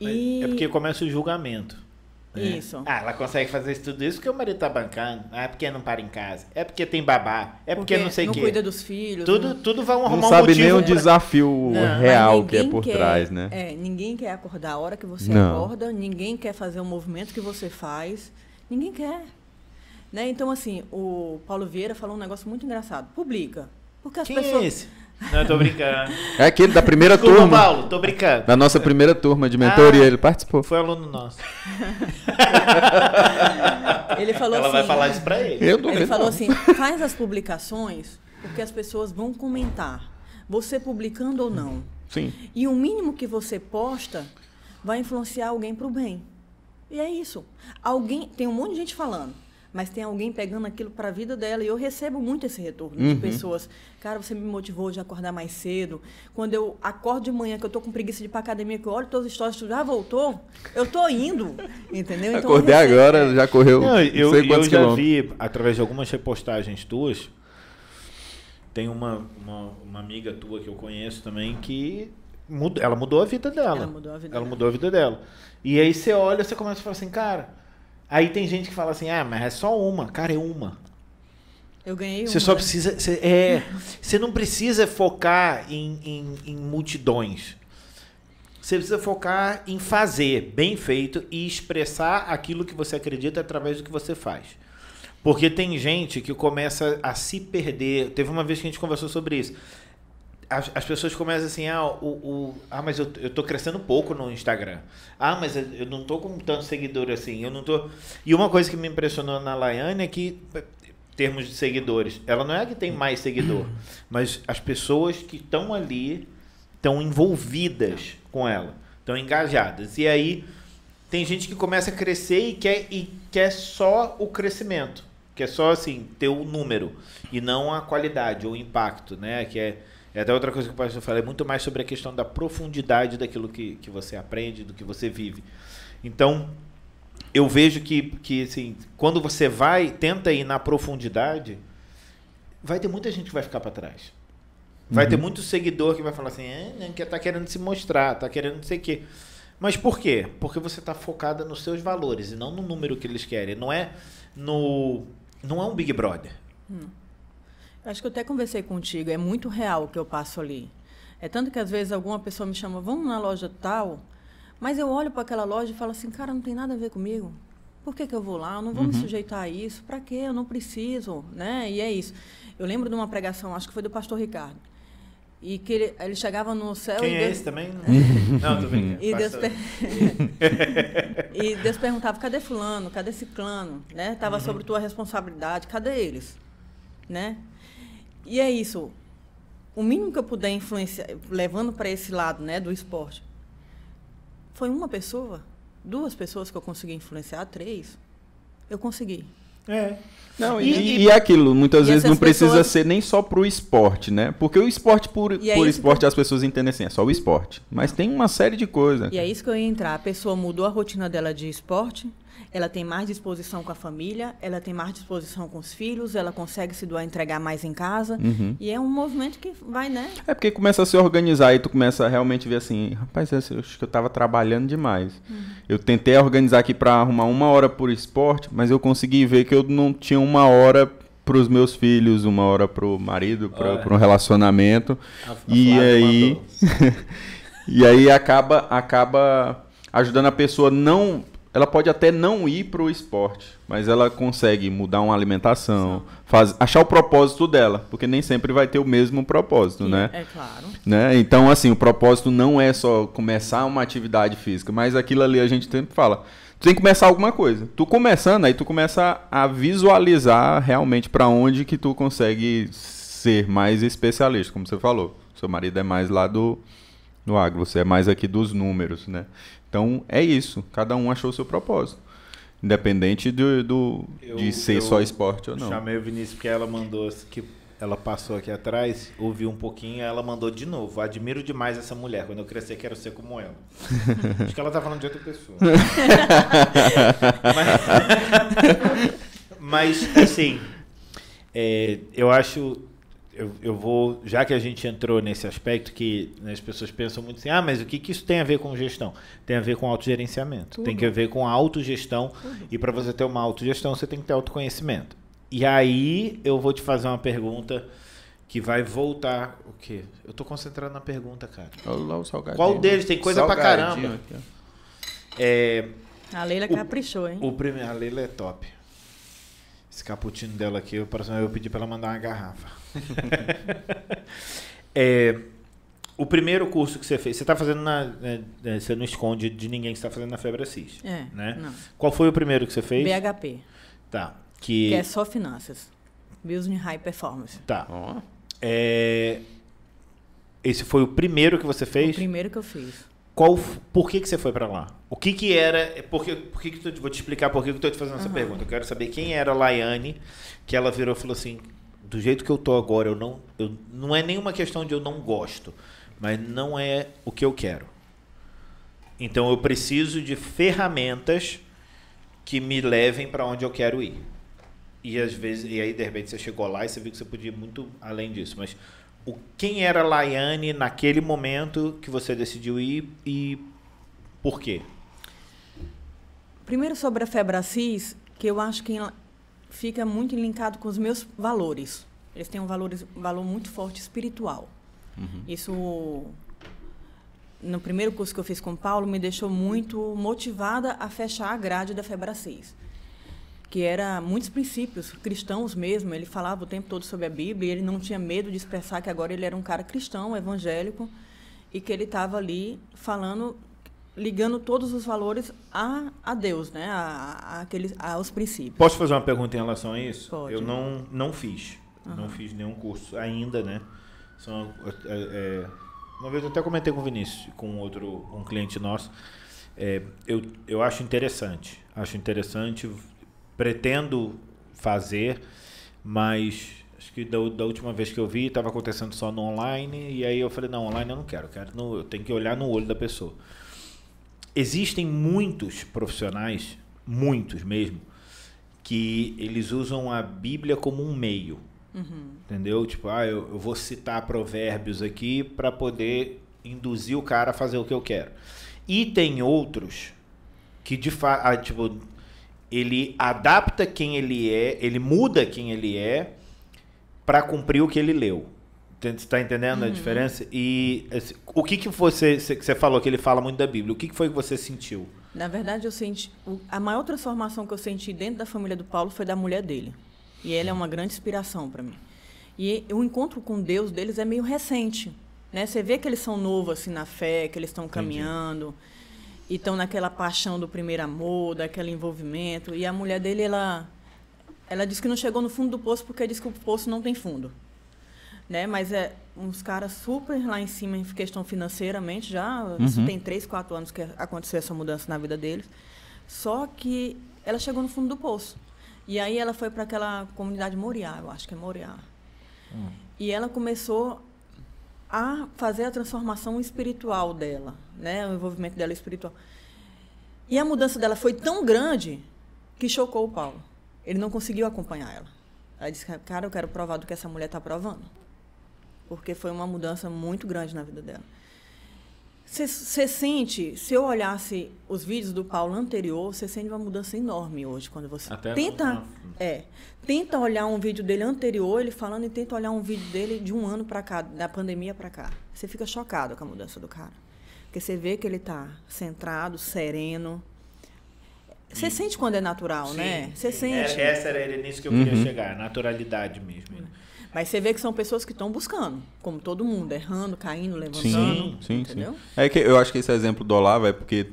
E... É porque começa o julgamento. Né? Isso. Ah, ela consegue fazer tudo isso porque o marido tá bancando. Ah, é porque não para em casa. É porque tem babá. É porque não sei o quê. Não cuida dos filhos. Tudo vai arrumar um motivo. Não sabe nem o desafio real que é por trás, né? Ninguém quer acordar a hora que você acorda, ninguém quer fazer o movimento que você faz. Ninguém quer. Né? Então, assim, o Paulo Vieira falou um negócio muito engraçado. Publica. Porque as pessoas... é esse? Não, eu tô brincando. É aquele da primeira Desculpa, turma. Paulo, tô brincando. Da nossa primeira turma de mentoria, ele participou. Foi aluno nosso. Ele falou Ela assim... vai falar isso pra ele. Ele falou assim, faz as publicações porque as pessoas vão comentar. Você publicando ou não. Sim. E o mínimo que você posta vai influenciar alguém pro bem. E é isso. Tem um monte de gente falando. Mas tem alguém pegando aquilo para a vida dela. E eu recebo muito esse retorno de pessoas. Cara, você me motivou de acordar mais cedo. Quando eu acordo de manhã, que eu tô com preguiça de ir pra academia, que eu olho todas as histórias, tu já voltou? Eu tô indo. Entendeu? Então, acordei agora, já correu eu quantos já quilômetros. vi, através de algumas repostagens tuas, tem uma amiga tua que eu conheço também que ela mudou a vida dela. Ela mudou a vida dela. E aí você olha, você começa a falar assim, cara... Aí tem gente que fala assim, mas é só uma. Cara, é uma. Eu ganhei uma. Você só precisa... Você não precisa focar em multidões. Você precisa focar em fazer bem feito e expressar aquilo que você acredita através do que você faz. Porque tem gente que começa a se perder. Teve uma vez que a gente conversou sobre isso. As pessoas começam assim, mas eu tô crescendo pouco no Instagram. Mas eu não tô com tanto seguidor assim. Eu não tô... E uma coisa que me impressionou na Laiane é que, em termos de seguidores, ela não é que tem mais seguidor, mas as pessoas que estão ali estão envolvidas com ela, estão engajadas. E aí tem gente que começa a crescer e quer só o crescimento, quer só assim, ter o número e não a qualidade ou o impacto, né? Que é até outra coisa que o pastor fala, é muito mais sobre a questão da profundidade daquilo que você aprende, do que você vive. Então, eu vejo que assim, quando você tenta ir na profundidade, vai ter muita gente que vai ficar para trás. Vai ter muito seguidor que vai falar assim, que tá querendo se mostrar, tá querendo não sei o quê. Mas por quê? Porque você tá focada nos seus valores e não no número que eles querem. Não é um Big Brother. Acho que eu até conversei contigo, é muito real o que eu passo ali. É tanto que às vezes alguma pessoa me chama, vamos na loja tal, mas eu olho para aquela loja e falo assim, cara, não tem nada a ver comigo. Por que eu vou lá? Eu não vou me sujeitar a isso. Para quê? Eu não preciso, né? E é isso. Eu lembro de uma pregação, acho que foi do pastor Ricardo, e que ele chegava no céu... Quem é esse também? Não, tô brincando. E Deus perguntava, cadê fulano? Cadê ciclano? Né? Tava sobre tua responsabilidade, cadê eles? Né? E é isso. O mínimo que eu puder influenciar, levando para esse lado, né, do esporte, foi uma pessoa, 2 pessoas que eu consegui influenciar, 3, eu consegui. Não, e aquilo, muitas vezes não precisa ser nem só pro esporte, né? Porque o esporte, por esporte, as pessoas entendem assim, é só o esporte. Mas tem uma série de coisas. E é isso que eu ia entrar. A pessoa mudou a rotina dela de esporte, ela tem mais disposição com a família, ela tem mais disposição com os filhos, ela consegue se doar, entregar mais em casa. E é um movimento que vai, né? É porque começa a se organizar e tu começa a realmente ver assim, rapaz, eu acho que eu tava trabalhando demais. Eu tentei organizar aqui para arrumar 1 hora por esporte, mas eu consegui ver que eu não tinha 1 hora para os meus filhos, 1 hora pro marido, para um relacionamento. E aí e aí acaba ajudando a pessoa não... Ela pode até não ir para o esporte, mas ela consegue mudar uma alimentação, achar o propósito dela, porque nem sempre vai ter o mesmo propósito, né? É claro. Né? Então, assim, o propósito não é só começar uma atividade física, mas aquilo ali a gente sempre fala, tu tem que começar alguma coisa. Tu começando, aí tu começa a visualizar realmente para onde que tu consegue ser mais especialista, como você falou. Seu marido é mais lá do agro, você é mais aqui dos números, né? Então, é isso. Cada um achou o seu propósito. Independente de ser só esporte ou não. Chamei o Vinícius porque ela mandou, que ela passou aqui atrás, ouviu um pouquinho, ela mandou de novo. Admiro demais essa mulher. Quando eu crescer, quero ser como ela. Acho que ela tá falando de outra pessoa. Mas assim, eu acho... Eu vou, já que a gente entrou nesse aspecto que, né, as pessoas pensam muito assim, mas o que isso tem a ver com gestão? Tem a ver com autogerenciamento, tem a ver com a autogestão, e para você ter uma autogestão, você tem que ter autoconhecimento. E aí eu vou te fazer uma pergunta que vai voltar... O quê? Eu tô concentrado na pergunta, cara. Olha lá o salgadinho. Qual deles? Tem coisa pra caramba. A Leila caprichou, hein? A Leila é top. Esse cappuccino dela aqui, eu pedi para ela mandar uma garrafa. O primeiro curso que você fez, você está fazendo você não esconde de ninguém que você está fazendo na Febracis, né? Não. Qual foi o primeiro que você fez? BHP. Tá. Que é só finanças. Business High Performance. Tá. Esse foi o primeiro que você fez? O primeiro que eu fiz. Por que você foi para lá? O que era... vou te explicar por que eu estou te fazendo essa pergunta. Eu quero saber quem era a Laiane, que ela virou e falou assim, do jeito que eu tô agora, não é nenhuma questão de eu não gosto, mas não é o que eu quero. Então eu preciso de ferramentas que me levem para onde eu quero ir. E aí de repente você chegou lá e você viu que você podia ir muito além disso, mas quem era a Laiane naquele momento que você decidiu ir e por quê? Primeiro sobre a Febracis, que eu acho que fica muito linkado com os meus valores. Eles têm um valor muito forte espiritual. Isso, no primeiro curso que eu fiz com o Paulo, me deixou muito motivada a fechar a grade da Febracis, que era muitos princípios cristãos mesmo. Ele falava o tempo todo sobre a Bíblia e ele não tinha medo de expressar que agora ele era um cara cristão, evangélico, e que ele estava ali falando, ligando todos os valores a Deus, né? Aos princípios. Posso fazer uma pergunta em relação a isso? Pode. Eu não fiz. Não fiz nenhum curso ainda, né? Uma vez eu até comentei com o Vinícius, com um cliente nosso. Eu acho interessante. Pretendo fazer, mas acho que da última vez que eu vi, estava acontecendo só no online, e aí eu falei, não, online eu não quero, eu tenho que olhar no olho da pessoa. existem muitos profissionais, muitos mesmo, que eles usam a Bíblia como um meio. Entendeu? Tipo, eu vou citar provérbios aqui para poder induzir o cara a fazer o que eu quero. E tem outros que, de fato, tipo, ele adapta quem ele é, ele muda quem ele é para cumprir o que ele leu. Você está entendendo a diferença? E assim, o que você falou que ele fala muito da Bíblia? O que foi que você sentiu? Na verdade, eu senti a maior transformação que eu senti dentro da família do Paulo foi da mulher dele. E ela é uma grande inspiração para mim. E o encontro com Deus deles é meio recente, né? Você vê que eles são novos assim na fé, que eles estão caminhando e estão naquela paixão do primeiro amor, daquele envolvimento. E a mulher dele, ela disse que não chegou no fundo do poço porque diz que o poço não tem fundo. Né? Mas é uns caras super lá em cima em questão financeiramente já. Isso tem 3, 4 anos que aconteceu essa mudança na vida deles. Só que ela chegou no fundo do poço. E aí ela foi para aquela comunidade Moriá, eu acho que é Moriá. E ela começou a fazer a transformação espiritual dela, né? O envolvimento dela espiritual. E a mudança dela foi tão grande que chocou o Paulo. Ele não conseguiu acompanhar ela. Ela disse, cara, eu quero provar do que essa mulher está provando. Porque foi uma mudança muito grande na vida dela. Você sente, se eu olhasse os vídeos do Paulo anterior, você sente uma mudança enorme hoje, quando você tenta olhar um vídeo dele anterior, ele falando, e tenta olhar um vídeo dele de um ano para cá, da pandemia para cá. Você fica chocado com a mudança do cara. Porque você vê que ele está centrado, sereno. Você sente quando é natural, sim, né? Você sim. sente. Essa era nisso que eu queria chegar, naturalidade mesmo. Mas você vê que são pessoas que estão buscando, como todo mundo, errando, caindo, levantando. Sim. Entendeu? É que eu acho que esse exemplo do Olavo é porque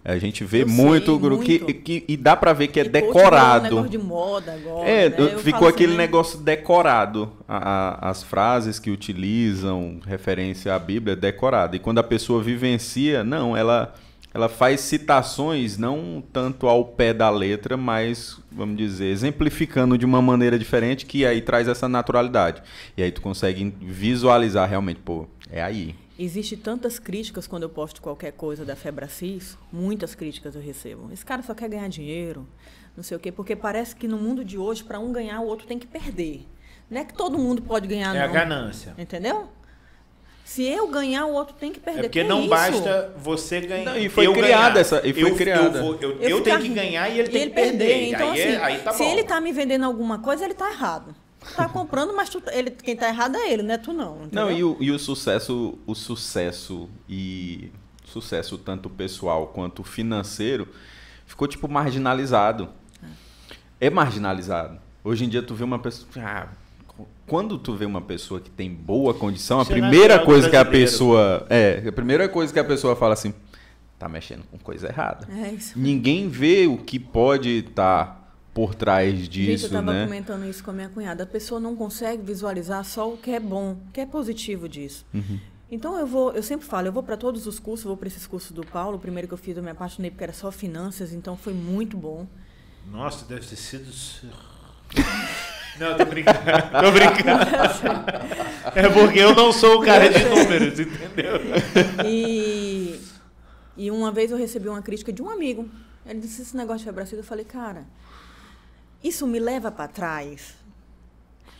a gente vê muito grupo e dá pra ver que é decorado. Um negócio de moda agora. Ficou aquele negócio decorado. As frases que utilizam, referência à Bíblia, é decorado. E quando a pessoa vivencia, não, ela faz citações não tanto ao pé da letra, mas, vamos dizer, exemplificando de uma maneira diferente, que aí traz essa naturalidade. E aí tu consegue visualizar realmente, pô, é aí. Existem tantas críticas quando eu posto qualquer coisa da Febracis, muitas críticas eu recebo. Esse cara só quer ganhar dinheiro, não sei o quê, porque parece que no mundo de hoje, para um ganhar, o outro tem que perder. Não é que todo mundo pode ganhar, não. É a ganância. Entendeu? Se eu ganhar, o outro tem que perder. É porque não basta você ganhar. E foi criada essa. Eu tenho que ganhar e ele tem que perder. Então, aí tá bom. Se ele está me vendendo alguma coisa, ele está errado. Tá comprando, mas quem está errado é ele, não é tu não. Entendeu? Não, e o sucesso tanto pessoal quanto financeiro ficou tipo marginalizado. É marginalizado. Hoje em dia tu vê uma pessoa... Quando tu vê uma pessoa que tem boa condição, a primeira coisa que a pessoa fala assim, tá mexendo com coisa errada. É isso. Ninguém vê o que pode estar por trás disso, eu estava né? comentando isso com a minha cunhada. A pessoa não consegue visualizar só o que é bom, o que é positivo disso. Então eu sempre falo, eu vou para todos os cursos, vou para esses cursos do Paulo. O primeiro que eu fiz, eu me apaixonei porque era só finanças, então foi muito bom. Nossa, deve ter sido... Não, tô brincando. É porque eu não sou o cara de números, entendeu? E uma vez eu recebi uma crítica de um amigo. Ele disse esse negócio de Febracis. Eu falei, cara, isso me leva para trás.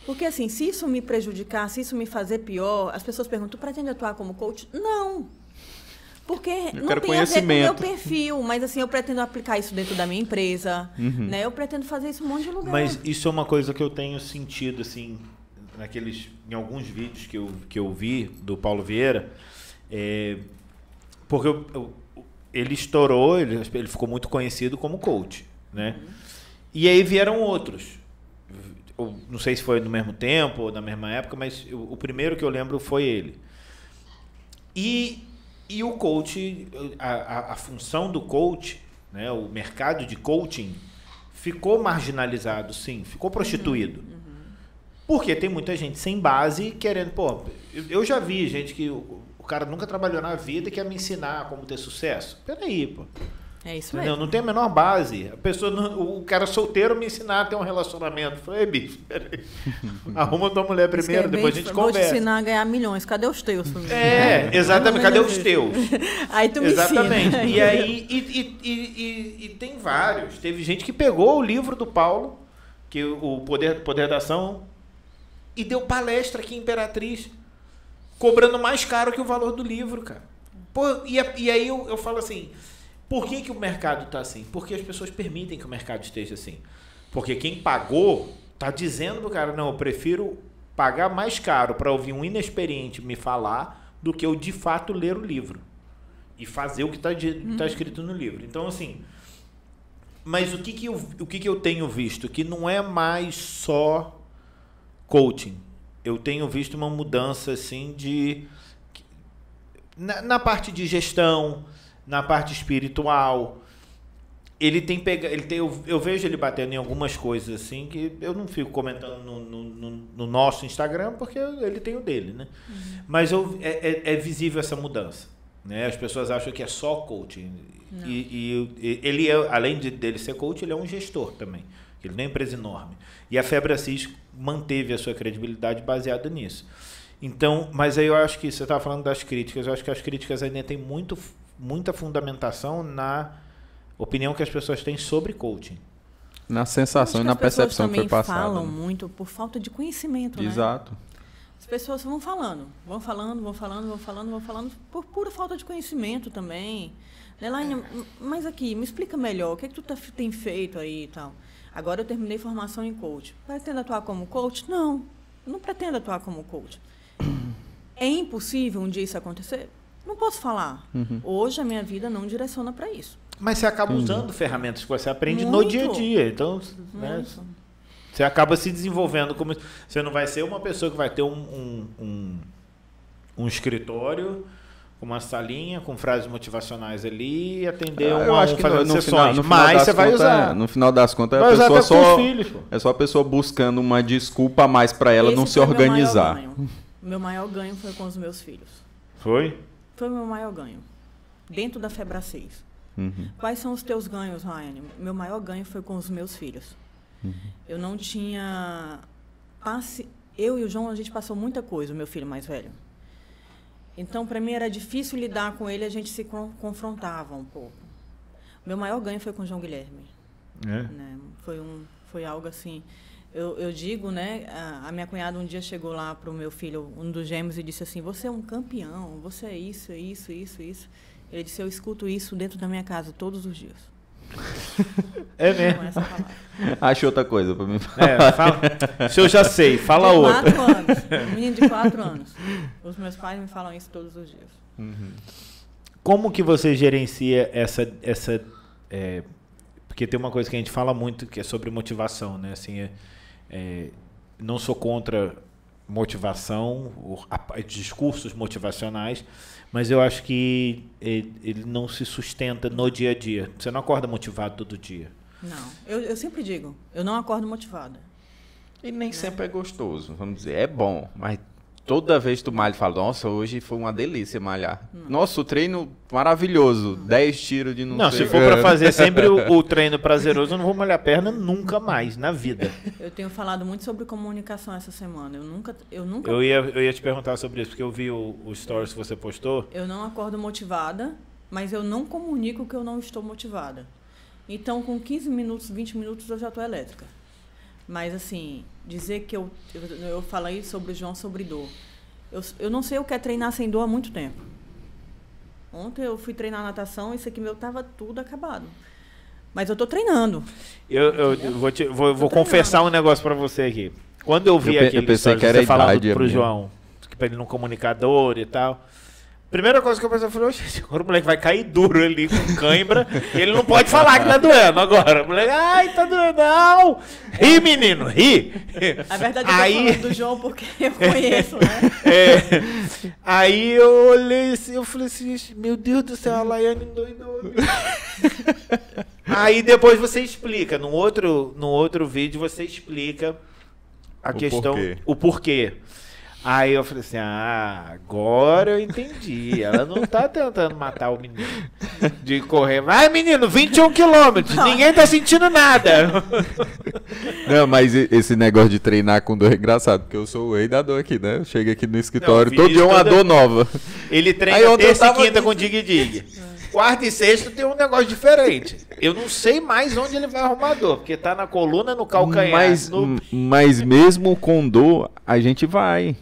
Porque assim, se isso me prejudicar, se isso me fazer pior, as pessoas perguntam, tu pretende atuar como coach? Não. Porque não tem a ver com o meu perfil, mas assim, eu pretendo aplicar isso dentro da minha empresa, né? Eu pretendo fazer isso em um monte de lugar. Mas isso é uma coisa que eu tenho sentido, assim, em alguns vídeos que eu vi do Paulo Vieira, porque ele estourou, ele ficou muito conhecido como coach, né? E aí vieram outros. Eu não sei se foi no mesmo tempo ou na mesma época, mas o primeiro que eu lembro foi ele. E o coach, a função do coach, né, o mercado de coaching, ficou marginalizado, sim, ficou prostituído. Porque tem muita gente sem base querendo... Pô, eu já vi gente que o cara nunca trabalhou na vida e quer me ensinar como ter sucesso. Peraí, pô. É isso Entendeu? mesmo. Não tem a menor base. A pessoa, o cara solteiro me ensinar a ter um relacionamento. Eu falei, bicho, peraí. Arruma tua mulher primeiro, depois a gente Vou te conversa. ensinar a ganhar milhões. Cadê os teus? Exatamente. Cadê os teus? Aí tu me Exatamente. ensina. E aí, e tem vários. Teve gente que pegou o livro do Paulo, que o Poder da Ação, e deu palestra aqui em Imperatriz, cobrando mais caro que o valor do livro, cara. Pô, e aí eu falo assim, por que o mercado está assim? Porque as pessoas permitem que o mercado esteja assim. Porque quem pagou está dizendo pro cara, não, eu prefiro pagar mais caro para ouvir um inexperiente me falar do que eu de fato ler o livro e fazer o que está escrito no livro. Então, assim, mas o que eu tenho visto? Que não é mais só coaching. Eu tenho visto uma mudança assim na parte de gestão, na parte espiritual. Eu vejo ele batendo em algumas coisas assim que eu não fico comentando no nosso Instagram porque ele tem o dele, né? Mas é visível essa mudança, né? As pessoas acham que é só coaching e ele além dele ser coach, ele é um gestor também. Ele não é uma empresa enorme. E a Febre Assis manteve a sua credibilidade baseada nisso. Então, mas aí eu acho que você estava falando das críticas, eu acho que as críticas ainda têm muita fundamentação na opinião que as pessoas têm sobre coaching. Na sensação e na percepção que foi passada. As pessoas também falam muito por falta de conhecimento, né? Exato. As pessoas vão falando por pura falta de conhecimento também. Elaine, mas aqui, me explica melhor, o que é que tu tem feito aí e tal? Agora eu terminei formação em coach. Pretendo atuar como coach? Não pretendo atuar como coach. É impossível um dia isso acontecer? Não posso falar. Hoje a minha vida não direciona para isso. Mas você acaba usando ferramentas que você aprende no dia a dia. Então, né, você acaba se desenvolvendo. Você não vai ser uma pessoa que vai ter um escritório com uma salinha, com frases motivacionais ali e atender eu acho que fazendo no sessões. Final Mas você vai usar. No final das contas, vai a pessoa filhos, é só a pessoa buscando uma desculpa a mais para ela não se organizar. Meu maior ganho foi com os meus filhos. Foi? Foi o meu maior ganho. Dentro da Febra 6. Quais são os teus ganhos, Ryan? Meu maior ganho foi com os meus filhos. Eu não tinha... Eu e o João, a gente passou muita coisa, o meu filho mais velho. Então, para mim, era difícil lidar com ele, a gente se confrontava um pouco. Meu maior ganho foi com o João Guilherme. Né? Foi algo assim... Eu digo, né? A minha cunhada um dia chegou lá para o meu filho, um dos gêmeos, e disse assim, você é um campeão, você é isso, é isso, isso, isso. Ele disse, eu escuto isso dentro da minha casa todos os dias. É mesmo? Com essa palavra. Acho outra coisa para mim falar. Se eu já sei, fala outra. 4 anos. Um menino de 4 anos. Os meus pais me falam isso todos os dias. Como que você gerencia essa porque tem uma coisa que a gente fala muito que é sobre motivação, né? Assim, não sou contra motivação, discursos motivacionais, mas eu acho que ele não se sustenta no dia a dia. Você não acorda motivado todo dia. Não. Eu sempre digo, eu não acordo motivada. E nem sempre é gostoso, vamos dizer. É bom, mas toda vez que tu malha, fala, nossa, hoje foi uma delícia malhar. Nossa, o treino maravilhoso, 10 tiros de não sei. Se for para fazer sempre o treino prazeroso, eu não vou malhar perna nunca mais na vida. Eu tenho falado muito sobre comunicação essa semana. Eu ia te perguntar sobre isso, porque eu vi o stories que você postou. Eu não acordo motivada, mas eu não comunico que eu não estou motivada. Então, com 15 minutos, 20 minutos, eu já estou elétrica. Mas, assim, dizer que eu falei sobre o João, sobre dor. Eu não sei o que é treinar sem dor há muito tempo. Ontem eu fui treinar natação e isso aqui meu estava tudo acabado. Mas eu estou treinando. Eu vou confessar um negócio para você aqui. Quando eu vi aquele pensei que era você falando idade, pro João, para ele não comunicar dor e tal... Primeira coisa que eu pensei, eu falei, agora o moleque vai cair duro ali com cãibra, ele não pode falar que tá doendo agora. O moleque, ai, tá doendo, não! Ri, menino, ri! A verdade é que eu tô falando do João porque eu conheço, né? Aí eu olhei assim, eu falei assim, meu Deus do céu, a Laiane endoidou. Aí depois você explica, no outro vídeo você explica a questão, o porquê. Aí eu falei assim, agora eu entendi. Ela não tá tentando matar o menino. De correr. Vai, menino, 21 quilômetros. Ninguém tá sentindo nada. Não, mas esse negócio de treinar com dor é engraçado, porque eu sou o rei da dor aqui, né? Eu chego aqui no escritório, todo dia é uma dor nova. Ele treina terça e quinta com dig-dig. Quarta e sexta tem um negócio diferente. Eu não sei mais onde ele vai arrumar dor, porque tá na coluna, no calcanhar. Mas mesmo com dor, a gente vai,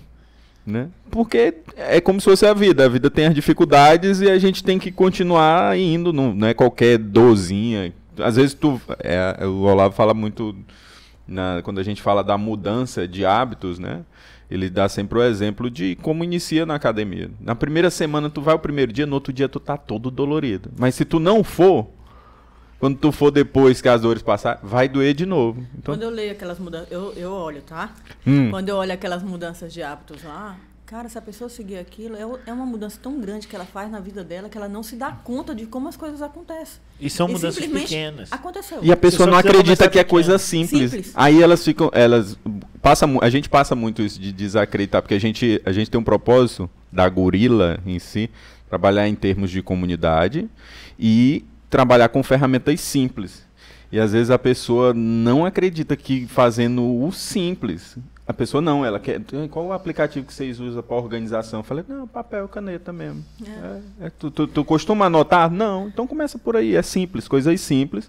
né? Porque é como se fosse a vida. A vida tem as dificuldades e a gente tem que continuar indo. Não é qualquer dorzinha. Às vezes o Olavo fala muito, quando a gente fala da mudança de hábitos, né? Ele dá sempre o exemplo de como inicia na academia. Na primeira semana tu vai o primeiro dia, no outro dia tu tá todo dolorido. Mas se tu não for, quando tu for depois que as dores passar, vai doer de novo. Então... Quando eu leio aquelas mudanças, eu olho, tá? Quando eu olho aquelas mudanças de hábitos lá, cara, se a pessoa seguir aquilo, é uma mudança tão grande que ela faz na vida dela que ela não se dá conta de como as coisas acontecem. E são mudanças pequenas. Aconteceu. E a pessoa não acredita que é coisa simples. Aí elas ficam... a gente passa muito isso de desacreditar, porque a gente tem um propósito da Gorila em si, trabalhar em termos de comunidade e trabalhar com ferramentas simples. E às vezes a pessoa não acredita que fazendo o simples... A pessoa não, ela quer... Qual o aplicativo que vocês usam para organização? Eu falei, não, papel, caneta mesmo. Tu costuma anotar? Não, então começa por aí. É simples, coisas simples,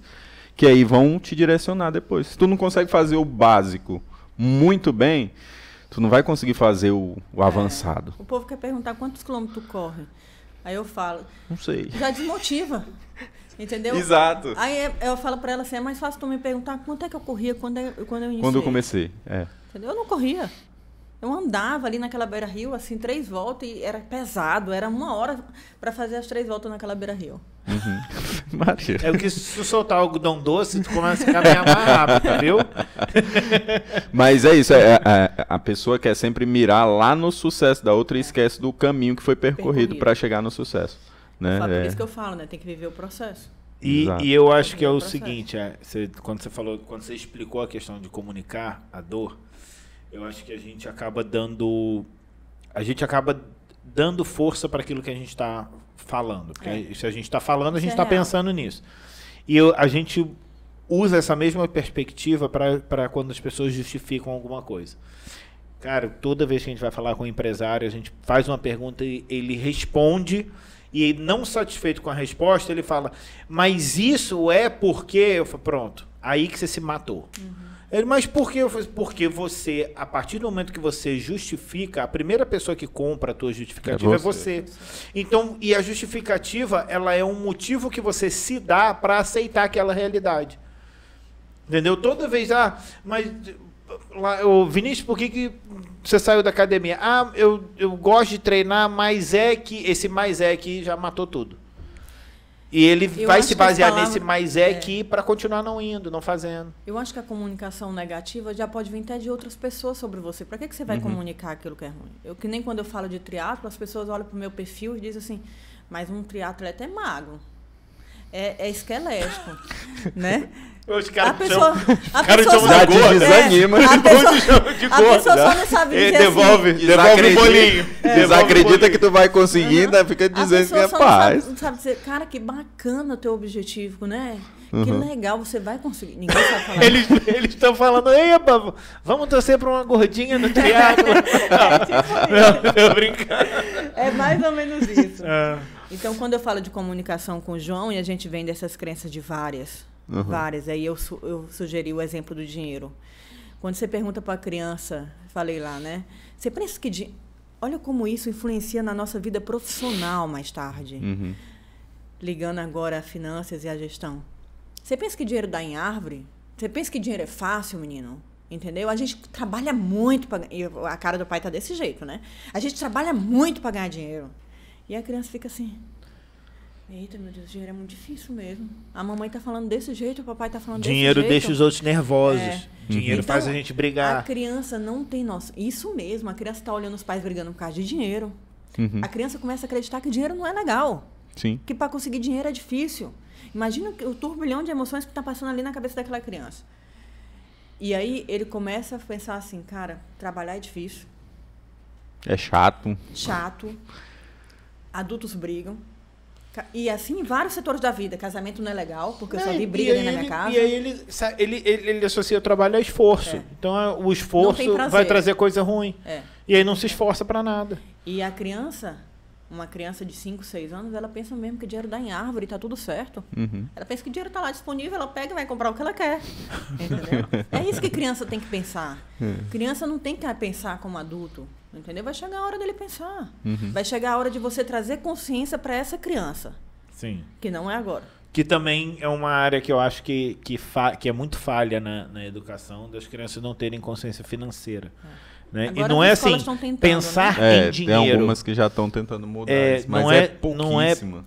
que aí vão te direcionar depois. Se tu não consegue fazer o básico muito bem, tu não vai conseguir fazer o avançado. O povo quer perguntar quantos quilômetros tu corre. Aí eu falo... Não sei. Já desmotiva. Entendeu? Exato. Aí eu falo pra ela assim, é mais fácil tu me perguntar quanto é que eu corria quando eu iniciei. Quando eu comecei, Entendeu? Eu não corria. Eu andava ali naquela beira-rio, assim, 3 voltas, e era pesado. Era 1 hora para fazer as 3 voltas naquela beira-rio. É o que se tu soltar algodão doce, tu começa a caminhar mais rápido, viu? Mas é isso, a pessoa quer sempre mirar lá no sucesso da outra e esquece do caminho que foi percorrido para chegar no sucesso. Né? Por isso que eu falo, né? Tem que viver o processo. E eu acho que é o seguinte, quando você explicou a questão de comunicar a dor, eu acho que a gente acaba dando força para aquilo que a gente está falando. Porque se a gente está falando, a gente está pensando nisso. E a gente usa essa mesma perspectiva para quando as pessoas justificam alguma coisa. Cara, toda vez que a gente vai falar com um empresário, a gente faz uma pergunta e ele responde, e não satisfeito com a resposta, ele fala, mas isso é porque... Eu falo, pronto, aí que você se matou. Ele, mas por quê? Porque você, a partir do momento que você justifica, a primeira pessoa que compra a tua justificativa é você. Então, e a justificativa, ela é um motivo que você se dá para aceitar aquela realidade. Entendeu? Toda vez, mas... Vinícius, por que você saiu da academia? Eu gosto de treinar, mas esse mais que já matou tudo. E ele vai se basear nesse mais que para continuar não indo, não fazendo. Eu acho que a comunicação negativa já pode vir até de outras pessoas sobre você. Para que você vai comunicar aquilo que é ruim? Que nem quando eu falo de triatlo, as pessoas olham para o meu perfil e dizem assim, mas um triatleta é magro, é esquelético, né? Os caras já desanima. A pessoa só não sabe dizer devolve o bolinho. Desacredita que tu vai conseguir, ainda fica dizendo que é paz. Não sabe dizer, cara, que bacana o teu objetivo, né? Que legal, você vai conseguir. Ninguém sabe falar. Eles estão falando, vamos torcer para uma gordinha no triatlo. Não, tô brincando. É mais ou menos isso. Então, quando eu falo de comunicação com o João, e a gente vem dessas crenças de várias, aí eu sugeri o exemplo do dinheiro. Quando você pergunta para a criança, falei lá, né? Você pensa que... Olha como isso influencia na nossa vida profissional mais tarde. Ligando agora a finanças e a gestão. Você pensa que dinheiro dá em árvore? Você pensa que dinheiro é fácil, menino? Entendeu? A gente trabalha muito para... E a cara do pai tá desse jeito, né? A gente trabalha muito para ganhar dinheiro. E a criança fica assim... Eita, meu Deus, dinheiro é muito difícil mesmo. A mamãe tá falando desse jeito, o papai tá falando desse jeito. Dinheiro deixa os outros nervosos. Dinheiro então, faz a gente brigar. A criança não tem noção. Isso mesmo, a criança tá olhando os pais brigando por causa de dinheiro. A criança começa a acreditar que dinheiro não é legal. Sim. Que para conseguir dinheiro é difícil. Imagina o turbilhão de emoções que tá passando ali na cabeça daquela criança. E aí ele começa a pensar assim, cara, trabalhar é difícil. É chato. Chato. Adultos brigam. E assim, em vários setores da vida. Casamento não é legal, porque eu só vi briga dentro da minha casa. E aí ele associa o trabalho a esforço. Então o esforço vai trazer coisa ruim. E aí não se esforça para nada. E a criança, uma criança de 5, 6 anos, ela pensa mesmo que dinheiro dá em árvore e tá tudo certo. Ela pensa que o dinheiro tá lá disponível, ela pega e vai comprar o que ela quer. Entendeu? É isso que criança tem que pensar. Criança não tem que pensar como adulto. Entendeu? Vai chegar a hora dele pensar. Vai chegar a hora de você trazer consciência para essa criança. Sim. Que não é agora. Que também é uma área que eu acho que é muito falha na educação, das crianças não terem consciência financeira. Né? E não é assim, tentando, pensar em dinheiro. Tem algumas que já estão tentando mudar isso, mas é pouquíssima.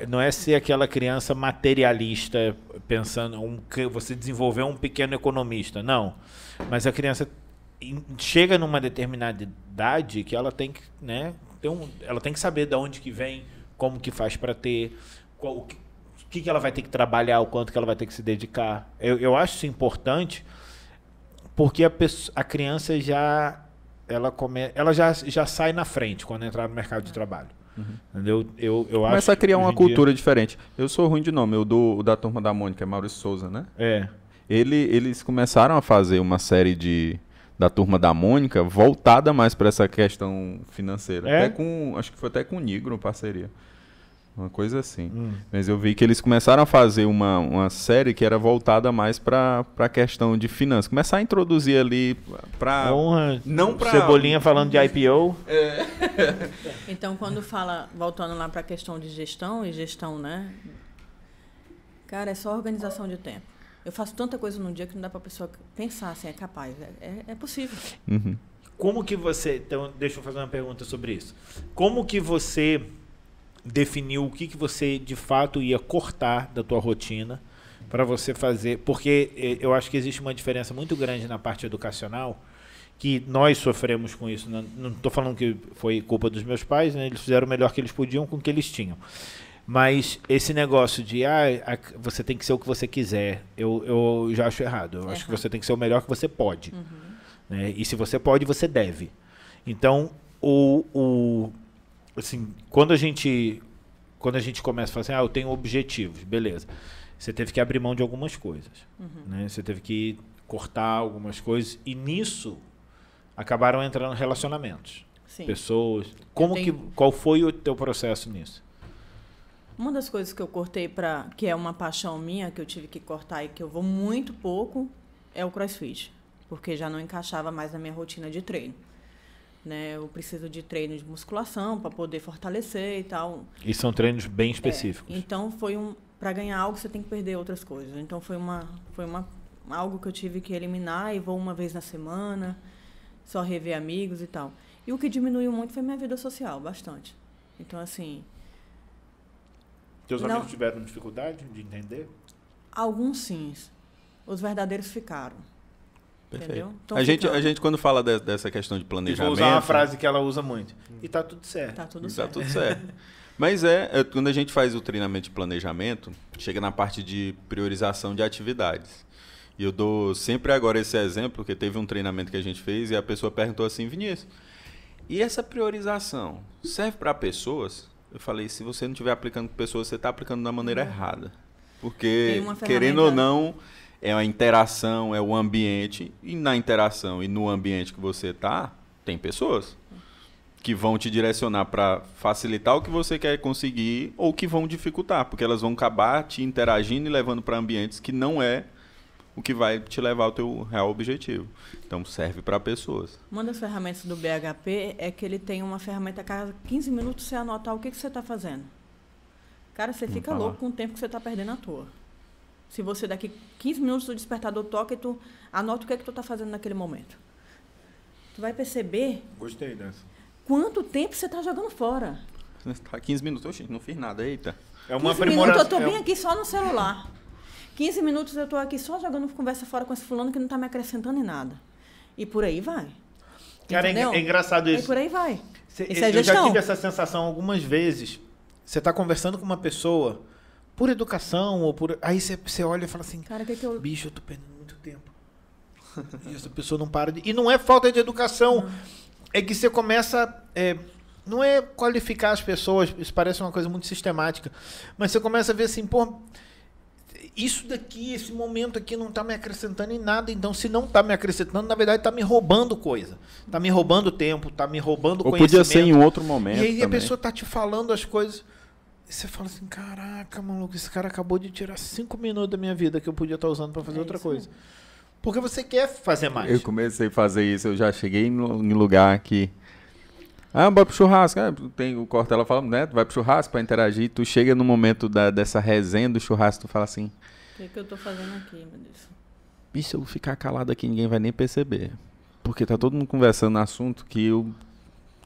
Não é ser aquela criança materialista, pensando, você desenvolver um pequeno economista. Não. Mas a criança chega numa determinada idade que ela tem que, né, ela tem que saber de onde que vem, como que faz para ter, o que ela vai ter que trabalhar, o quanto que ela vai ter que se dedicar. Eu acho isso importante, porque a criança já sai na frente quando entrar no mercado de trabalho. Entendeu? Começa a criar uma cultura diferente. Eu sou ruim de nome, o da Turma da Mônica, é Maurício Souza, né? Eles começaram a fazer uma série da Turma da Mônica voltada mais para essa questão financeira. Acho que foi até com o Nigro, parceria. Uma coisa assim. Mas eu vi que eles começaram a fazer uma série que era voltada mais para a questão de finanças. Começar a introduzir ali para... Não para... Cebolinha falando de IPO. Então, quando voltando lá para a questão de gestão, né? Cara, é só organização de tempo. Eu faço tanta coisa num dia que não dá para a pessoa pensar assim, é capaz. É possível. Como que você... Então, deixa eu fazer uma pergunta sobre isso. Como que você definiu o que você de fato ia cortar da tua rotina para você fazer? Porque eu acho que existe uma diferença muito grande na parte educacional, que nós sofremos com isso. Não estou falando que foi culpa dos meus pais, né? Eles fizeram o melhor que eles podiam com o que eles tinham. Mas esse negócio de você tem que ser o que você quiser, eu já acho errado. Eu acho que você tem que ser o melhor que você pode. Né? E se você pode, você deve. Então, assim, quando a gente começa a falar assim, eu tenho objetivos, beleza. Você teve que abrir mão de algumas coisas. Né? Você teve que cortar algumas coisas. E nisso, acabaram entrando relacionamentos. Sim. Pessoas. Qual foi o teu processo nisso? Uma das coisas que eu cortei que é uma paixão minha, que eu tive que cortar e que eu vou muito pouco, é o CrossFit. Porque já não encaixava mais na minha rotina de treino. Né? Eu preciso de treino de musculação para poder fortalecer e tal. E são treinos bem específicos. Então, para ganhar algo, você tem que perder outras coisas. Então, foi algo que eu tive que eliminar e vou uma vez na semana, só rever amigos e tal. E o que diminuiu muito foi minha vida social, bastante. Então, assim... Teus amigos tiveram dificuldade de entender? Alguns sim. Os verdadeiros ficaram. Perfeito. A gente, quando fala dessa questão de planejamento... Vou usar uma frase que ela usa muito. E tá tudo certo. Tá tudo certo. Mas quando a gente faz o treinamento de planejamento, chega na parte de priorização de atividades. E eu dou sempre agora esse exemplo, porque teve um treinamento que a gente fez e a pessoa perguntou assim, Vinícius, e essa priorização serve para pessoas? Eu falei, se você não estiver aplicando para pessoas, você está aplicando da maneira errada. Porque, querendo ou não, é a interação, é o ambiente. E na interação e no ambiente que você está, tem pessoas que vão te direcionar para facilitar o que você quer conseguir ou que vão dificultar. Porque elas vão acabar te interagindo e levando para ambientes que não é o que vai te levar ao teu real objetivo. Então, serve para pessoas. Uma das ferramentas do BHP é que ele tem uma ferramenta a cada 15 minutos você anotar o que você está fazendo. Cara, você fica louco com o tempo que você está perdendo à toa. Se você daqui 15 minutos o despertador toca e tu anota o que tu está fazendo naquele momento. Tu vai perceber... Gostei dessa. Quanto tempo você está jogando fora. 15 minutos, oxe, não fiz nada, eita. É uma 15 minutos eu estou bem aqui só no celular. 15 minutos eu estou aqui só jogando conversa fora com esse fulano que não está me acrescentando em nada. E por aí vai. Cara, é engraçado isso. E por aí vai. Eu já tive essa sensação algumas vezes. Você está conversando com uma pessoa por educação ou por... Aí você olha e fala assim, cara, bicho, eu tô perdendo muito tempo. E essa pessoa não para de... E não é falta de educação. é que você começa... não é qualificar as pessoas, isso parece uma coisa muito sistemática, mas você começa a ver assim, pô, isso daqui, esse momento aqui não está me acrescentando em nada, então se não está me acrescentando, na verdade está me roubando coisa, está me roubando tempo, está me roubando Ou conhecimento. podia ser em outro momento. E aí também. a pessoa está te falando as coisas, e você fala assim, caraca, maluco, esse cara acabou de tirar 5 minutos da minha vida que eu podia estar usando para fazer outra coisa. Porque você quer fazer mais. Eu comecei a fazer isso, eu já cheguei em lugar que... bora pro churrasco. Tem o Cortella falando, né? Tu vai pro churrasco pra interagir, tu chega no momento dessa resenha do churrasco, tu fala assim... O que eu tô fazendo aqui, meu Deus? Bicho, eu vou ficar calado aqui, ninguém vai nem perceber. Porque tá todo mundo conversando no assunto que eu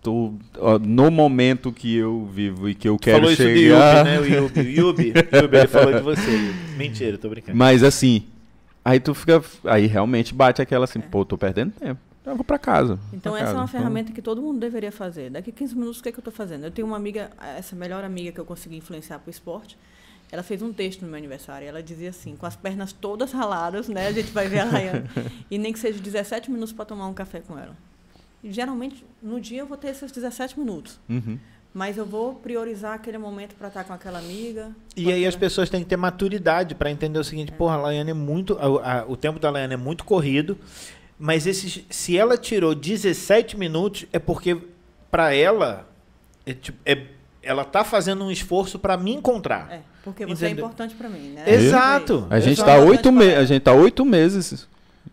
tô... no momento que eu vivo e que eu quero falou chegar... Falou isso do Yubi, né? O Yubi, ele falou de você. Mentira, tô brincando. Mas assim, aí tu fica... Aí realmente bate aquela assim, pô, tô perdendo tempo. Eu vou pra casa. Então, essa é uma ferramenta que todo mundo deveria fazer. Daqui 15 minutos, o que é que eu estou fazendo? Eu tenho uma amiga, essa melhor amiga que eu consegui influenciar para o esporte, ela fez um texto no meu aniversário. Ela dizia assim, com as pernas todas raladas, né? A gente vai ver a Rayane. E nem que seja 17 minutos para tomar um café com ela. E, geralmente, no dia eu vou ter esses 17 minutos. Uhum. Mas eu vou priorizar aquele momento para estar com aquela amiga. E aí as pessoas têm que ter maturidade para entender o seguinte, porra, a Laiane é muito... o tempo da Laiane é muito corrido, mas se ela tirou 17 minutos, é porque, para ela, ela tá fazendo um esforço para me encontrar. Porque você é importante para mim, né? Exato. A gente tá 8 meses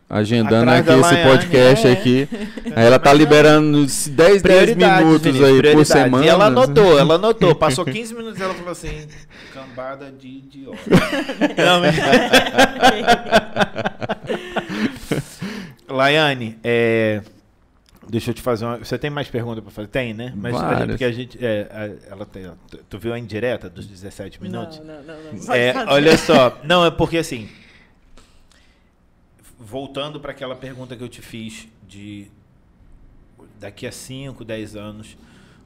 agendando atrás aqui esse podcast aqui. Aí ela tá liberando 10 minutos Vinícius, aí por semana. E ela anotou. Passou 15 minutos e ela falou assim, cambada de idiota. Não, Laiane, deixa eu te fazer uma... Você tem mais perguntas para fazer? Tem, né? Mas porque a gente... ela tem... Tu viu a indireta dos 17 minutos? Não. Olha só. Não, é porque assim... Voltando para aquela pergunta que eu te fiz de... Daqui a 5, 10 anos,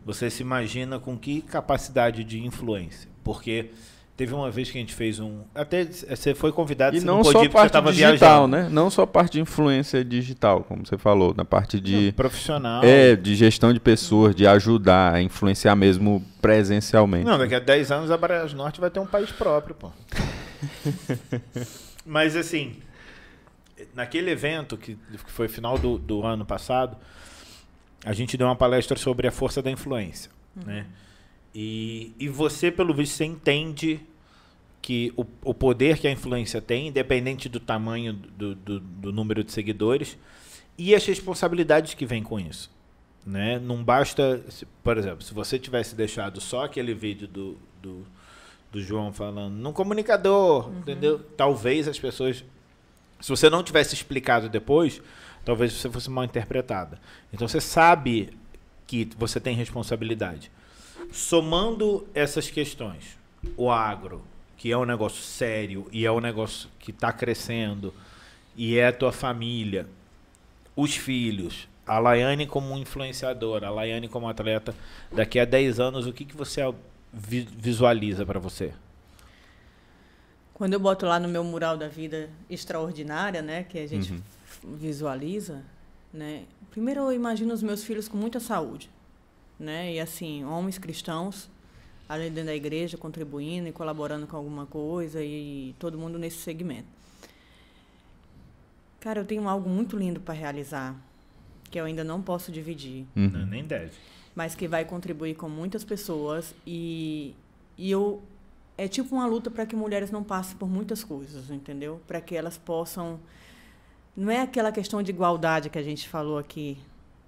você se imagina com que capacidade de influência? Porque... Teve uma vez que a gente fez um... Até você foi convidado, e você não não só podia porque você estava digital, viajando. Né? Não só parte de influência digital, como você falou, na parte de... Profissional. De gestão de pessoas, de ajudar a influenciar mesmo presencialmente. Não, daqui a 10 anos a Barajas Norte vai ter um país próprio, pô. Mas assim, naquele evento, que foi final do ano passado, a gente deu uma palestra sobre a força da influência, né? E você, pelo visto, você entende que o poder que a influência tem, independente do tamanho do número de seguidores, e as responsabilidades que vêm com isso, né? Não basta, por exemplo, se você tivesse deixado só aquele vídeo do João falando num comunicador, entendeu? Talvez as pessoas... Se você não tivesse explicado depois, talvez você fosse mal interpretada. Então você sabe que você tem responsabilidade. Somando essas questões, o agro, que é um negócio sério e é um negócio que está crescendo, e é a tua família, os filhos, a Laiane como influenciadora, a Laiane como atleta, daqui a 10 anos, o que você visualiza para você? Quando eu boto lá no meu mural da vida extraordinária, né, que a gente visualiza, né, primeiro eu imagino os meus filhos com muita saúde. Né? E assim, homens cristãos ali dentro da igreja, contribuindo e colaborando com alguma coisa, e todo mundo nesse segmento. Cara, eu tenho algo muito lindo para realizar, que eu ainda não posso dividir. Não, nem deve. Mas que vai contribuir com muitas pessoas, e é tipo uma luta para que mulheres não passem por muitas coisas, entendeu? Para que elas possam... Não é aquela questão de igualdade que a gente falou aqui,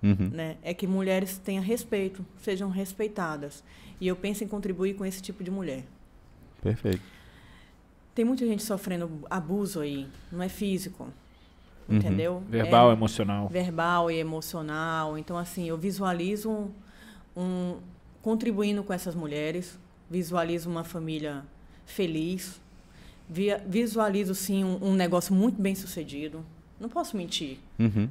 né? É que mulheres tenham respeito, sejam respeitadas. E eu penso em contribuir com esse tipo de mulher. Perfeito. Tem muita gente sofrendo abuso aí, não é físico, entendeu? Verbal, emocional. Verbal e emocional. Então, assim, eu visualizo contribuindo com essas mulheres, visualizo uma família feliz, visualizo, sim, um negócio muito bem sucedido. Não posso mentir,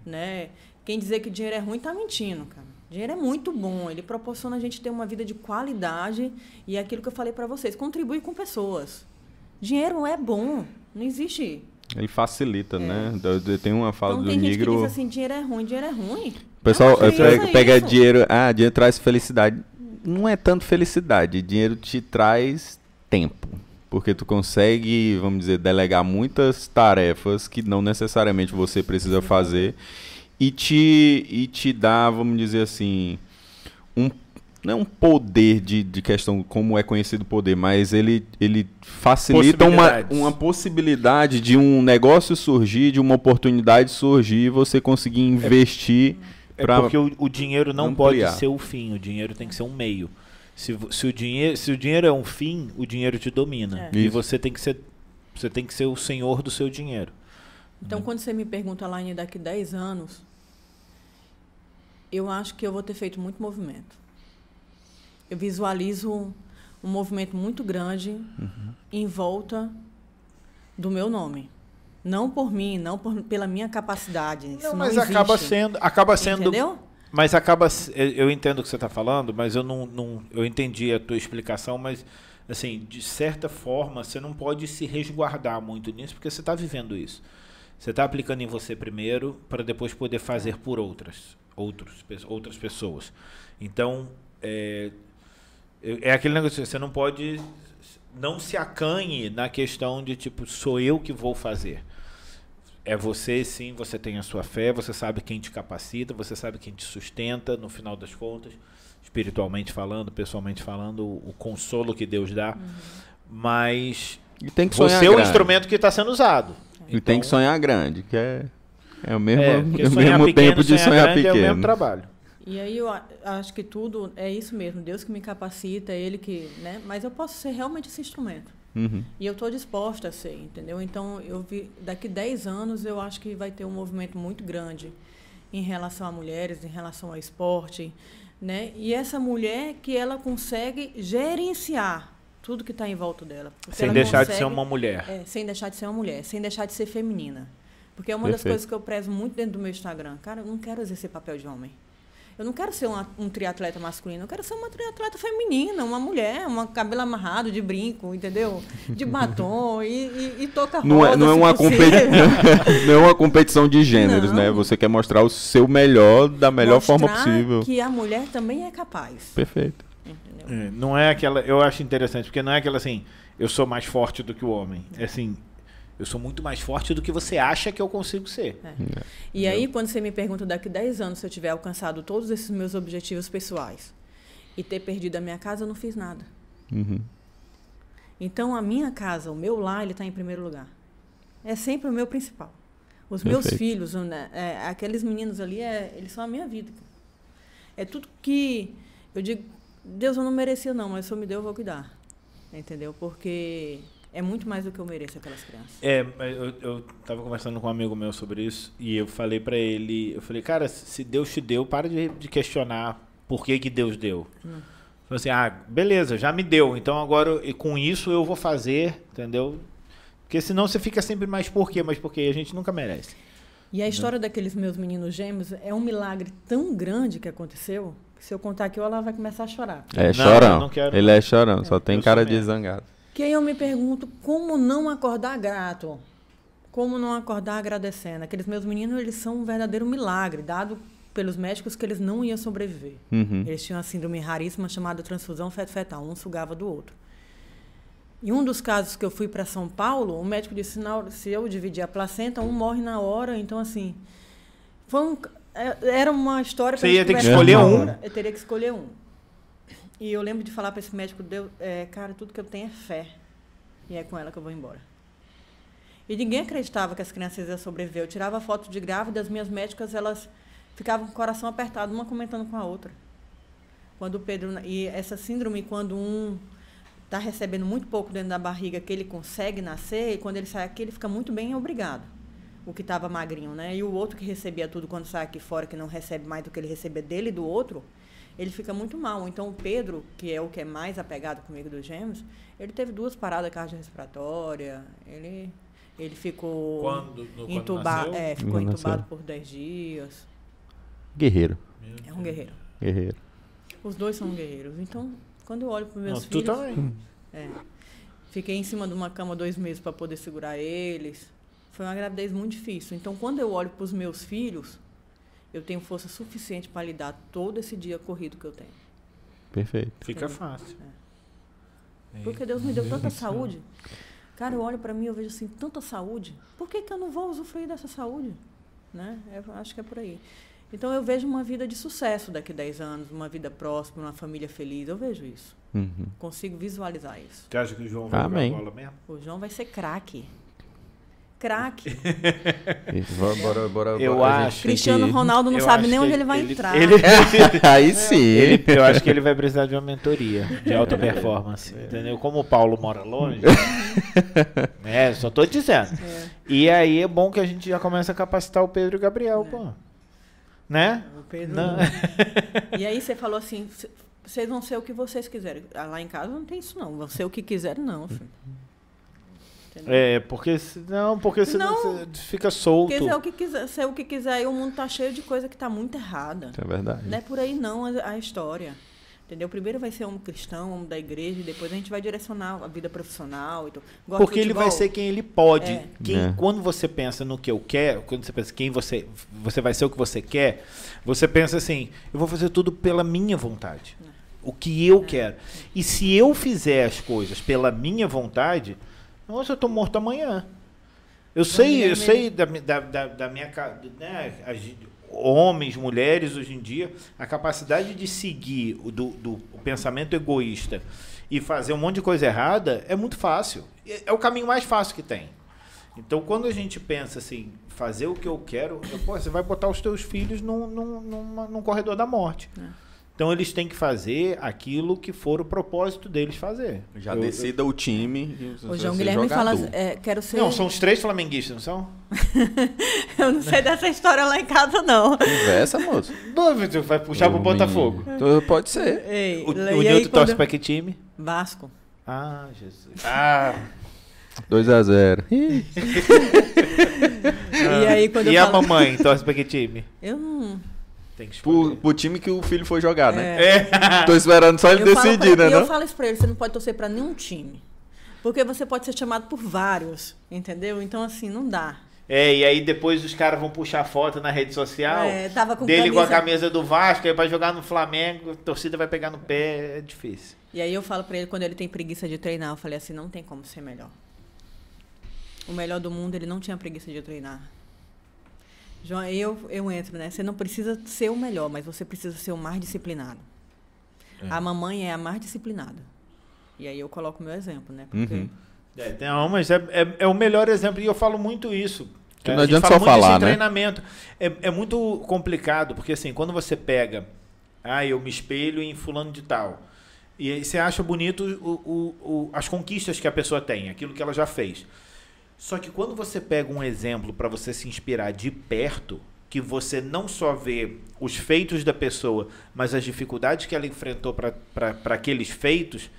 né? Quem dizer que dinheiro é ruim está mentindo, cara. Dinheiro é muito bom, ele proporciona a gente ter uma vida de qualidade, e é aquilo que eu falei para vocês, contribui com pessoas. Dinheiro é bom, não existe... Ele facilita, né? Tem uma fala então, do tem gente negro... que diz assim, dinheiro é ruim. pessoal pega isso. dinheiro, dinheiro traz felicidade. Não é tanto felicidade, dinheiro te traz tempo. Porque tu consegue, vamos dizer, delegar muitas tarefas que não necessariamente você precisa fazer e te dá, vamos dizer assim, não é um poder de questão como é conhecido o poder, mas ele facilita uma possibilidade de um negócio surgir, de uma oportunidade surgir e você conseguir investir para porque o dinheiro não pode ser o fim, o dinheiro tem que ser um meio. Se o dinheiro é um fim, o dinheiro te domina. E você tem que ser o senhor do seu dinheiro. Então, quando você me pergunta, Laine, daqui 10 anos, eu acho que eu vou ter feito muito movimento. Eu visualizo um movimento muito grande em volta do meu nome. Não por mim, não pela minha capacidade. Isso não mas existe. acaba sendo... Entendeu? Mas eu entendo o que você está falando, mas eu entendi a tua explicação, mas assim, de certa forma, você não pode se resguardar muito nisso, porque você está vivendo isso. Você está aplicando em você primeiro, para depois poder fazer por outras pessoas. Então, é aquele negócio, você não pode, não se acanhe na questão de tipo, sou eu que vou fazer. É você, sim, você tem a sua fé, você sabe quem te capacita, você sabe quem te sustenta, no final das contas, espiritualmente falando, pessoalmente falando, o consolo que Deus dá. Mas e tem que você sonhar é o grande. Instrumento que está sendo usado. E tem que sonhar grande, que é o mesmo, tempo de sonhar pequeno. É o mesmo trabalho. E aí eu acho que tudo é isso mesmo, Deus que me capacita, Ele que... né? Mas eu posso ser realmente esse instrumento. E eu estou disposta a ser, entendeu? Então, daqui 10 anos, eu acho que vai ter um movimento muito grande em relação a mulheres, em relação ao esporte, né? E essa mulher que ela consegue gerenciar tudo que está em volta dela. Sem deixar de ser uma mulher. Sem deixar de ser uma mulher, sem deixar de ser feminina. Porque é uma das coisas que eu prezo muito dentro do meu Instagram. Cara, eu não quero exercer papel de homem. Eu não quero ser um triatleta masculino, eu quero ser uma triatleta feminina, uma mulher, uma cabelo amarrado, de brinco, entendeu? De batom e toca roda, não é uma competição de gêneros, né? Você quer mostrar o seu melhor da melhor forma possível. Que a mulher também é capaz. Perfeito. Entendeu? Não é aquela... Eu acho interessante, porque não é aquela assim, eu sou mais forte do que o homem. É assim... Eu sou muito mais forte do que você acha que eu consigo ser. E aí, quando você me pergunta daqui 10 anos se eu tiver alcançado todos esses meus objetivos pessoais e ter perdido a minha casa, eu não fiz nada. Então, a minha casa, o meu lar, ele está em primeiro lugar. É sempre o meu principal. Os meus filhos, aqueles meninos ali, eles são a minha vida. É tudo que eu digo, Deus, eu não merecia não, mas se eu me deu, eu vou cuidar. Entendeu? Porque... é muito mais do que eu mereço aquelas crianças. Eu estava conversando com um amigo meu sobre isso e eu falei para ele, eu falei, cara, se Deus te deu, para de questionar por que Deus deu. Falei assim, beleza, já me deu, então agora com isso eu vou fazer, entendeu? Porque senão você fica sempre mais por quê, mas porque a gente nunca merece. E a história daqueles meus meninos gêmeos é um milagre tão grande que aconteceu, que se eu contar aqui, ela vai começar a chorar. Chorão. Não quero, ele é chorão, só tem cara de zangado. Que aí eu me pergunto, como não acordar grato? Como não acordar agradecendo? Aqueles meus meninos, eles são um verdadeiro milagre, dado pelos médicos que eles não iam sobreviver. Eles tinham uma síndrome raríssima chamada transfusão feto-fetal, um sugava do outro. Em um dos casos que eu fui para São Paulo, o médico disse, se eu dividir a placenta, um morre na hora. Então, assim, era uma história... Você ia ter que escolher um? Eu teria que escolher um. E eu lembro de falar para esse médico, cara, tudo que eu tenho é fé. E é com ela que eu vou embora. E ninguém acreditava que as crianças iam sobreviver. Eu tirava foto de grávida, as minhas médicas, elas ficavam com o coração apertado, uma comentando com a outra. Quando o Pedro... E essa síndrome, quando um está recebendo muito pouco dentro da barriga, que ele consegue nascer, e quando ele sai aqui, ele fica muito bem obrigado. O que estava magrinho, né? E o outro que recebia tudo, quando sai aqui fora, que não recebe mais do que ele recebia dele e do outro... ele fica muito mal. Então, o Pedro, que é o que é mais apegado comigo dos gêmeos, ele teve 2 paradas cardiorrespiratórias, ele ficou entubado, ficou entubado por 10 dias. Guerreiro. É um guerreiro. Guerreiro. Os 2 são guerreiros. Então, quando eu olho para os meus filhos... Tu também. Fiquei em cima de uma cama 2 meses para poder segurar eles. Foi uma gravidez muito difícil. Então, quando eu olho para os meus filhos, eu tenho força suficiente para lidar todo esse dia corrido que eu tenho. Perfeito. Fica fácil. Porque Deus me deu tanta saúde. Cara, eu olho para mim e eu vejo assim, tanta saúde. Por que eu não vou usufruir dessa saúde? Né? Eu acho que é por aí. Então, eu vejo uma vida de sucesso daqui a 10 anos, uma vida próspera, uma família feliz. Eu vejo isso. Consigo visualizar isso. Você acha que o João vai jogar bola mesmo? O João vai ser craque. Craque. Bora. Eu acho. Cristiano Ronaldo não sabe nem onde ele vai entrar. Aí sim. Eu acho que ele vai precisar de uma mentoria de alta performance. Entendeu? Como o Paulo mora longe. Só tô dizendo. E aí é bom que a gente já começa a capacitar o Pedro e o Gabriel, pô. Né? O Pedro. E aí você falou assim, vocês vão ser o que vocês quiserem. Lá em casa não tem isso não. Vão ser o que quiserem, não, filho. Entendeu? Porque senão você fica solto. Ser o que quiser, e o mundo tá cheio de coisa que tá muito errada. É verdade. Não é por aí não a história. Entendeu? Primeiro vai ser um cristão, um da igreja, e depois a gente vai direcionar a vida profissional. Então, porque ele vai ser quem ele pode. Quando você pensa no que eu quero, quando você pensa quem você vai ser o que você quer, você pensa assim, eu vou fazer tudo pela minha vontade. O que eu quero. E se eu fizer as coisas pela minha vontade, nossa, eu tô morto amanhã. Eu sei da minha... Né, homens, mulheres, hoje em dia, a capacidade de seguir do pensamento egoísta e fazer um monte de coisa errada é muito fácil. É o caminho mais fácil que tem. Então, quando a gente pensa assim, fazer o que eu quero, você vai botar os teus filhos num corredor da morte. Então, eles têm que fazer aquilo que for o propósito deles fazer. Já decida o time. O João Guilherme fala, quero ser... Não, são os 3 flamenguistas, não são? Eu não sei dessa história lá em casa, não. Conversa, moço. Você vai puxar pro Botafogo. Pode ser. O Nilton torce pra que time? Vasco. Ah, Jesus. 2-0. E aí, quando a mamãe torce pra que time? Eu não... Tem que pro time que o filho foi jogar, né? Tô esperando só ele decidir, né? Eu falo isso pra ele, você não pode torcer pra nenhum time. Porque você pode ser chamado por vários, entendeu? Então, assim, não dá. E aí depois os caras vão puxar foto na rede social tava com dele com a camisa do Vasco, aí vai jogar no Flamengo, a torcida vai pegar no pé, é difícil. E aí eu falo pra ele, quando ele tem preguiça de treinar, eu falei assim, não tem como ser melhor. O melhor do mundo, ele não tinha preguiça de treinar. João, eu entro, né? Você não precisa ser o melhor, mas você precisa ser o mais disciplinado. A mamãe é a mais disciplinada. E aí eu coloco o meu exemplo, né? Porque... Não, mas é o melhor exemplo, e eu falo muito isso. Que não adianta só falar, né? Treinamento. É muito complicado, porque assim, quando você pega, eu me espelho em fulano de tal, e aí você acha bonito as conquistas que a pessoa tem, aquilo que ela já fez. Só que quando você pega um exemplo para você se inspirar de perto, que você não só vê os feitos da pessoa, mas as dificuldades que ela enfrentou para aqueles feitos,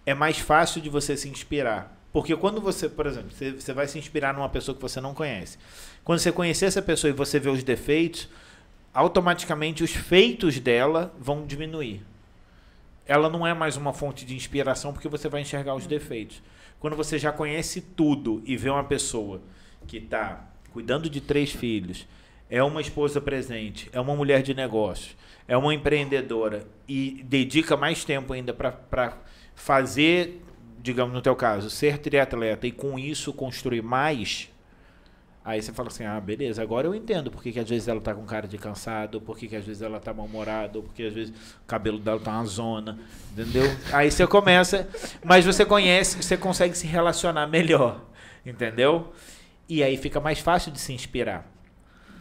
é mais fácil de você se inspirar. Porque quando você, por exemplo, você vai se inspirar numa pessoa que você não conhece. Quando você conhecer essa pessoa e você vê os defeitos, automaticamente os feitos dela vão diminuir. Ela não é mais uma fonte de inspiração porque você vai enxergar os defeitos. Quando você já conhece tudo e vê uma pessoa que está cuidando de 3 filhos, é uma esposa presente, é uma mulher de negócios, é uma empreendedora e dedica mais tempo ainda para fazer, digamos no teu caso, ser triatleta e com isso construir mais, aí você fala assim, beleza, agora eu entendo porque que às vezes ela tá com cara de cansado, porque que às vezes ela tá mal-humorada, porque às vezes o cabelo dela tá uma zona, entendeu? Aí você começa, mas você conhece, você consegue se relacionar melhor, entendeu? E aí fica mais fácil de se inspirar.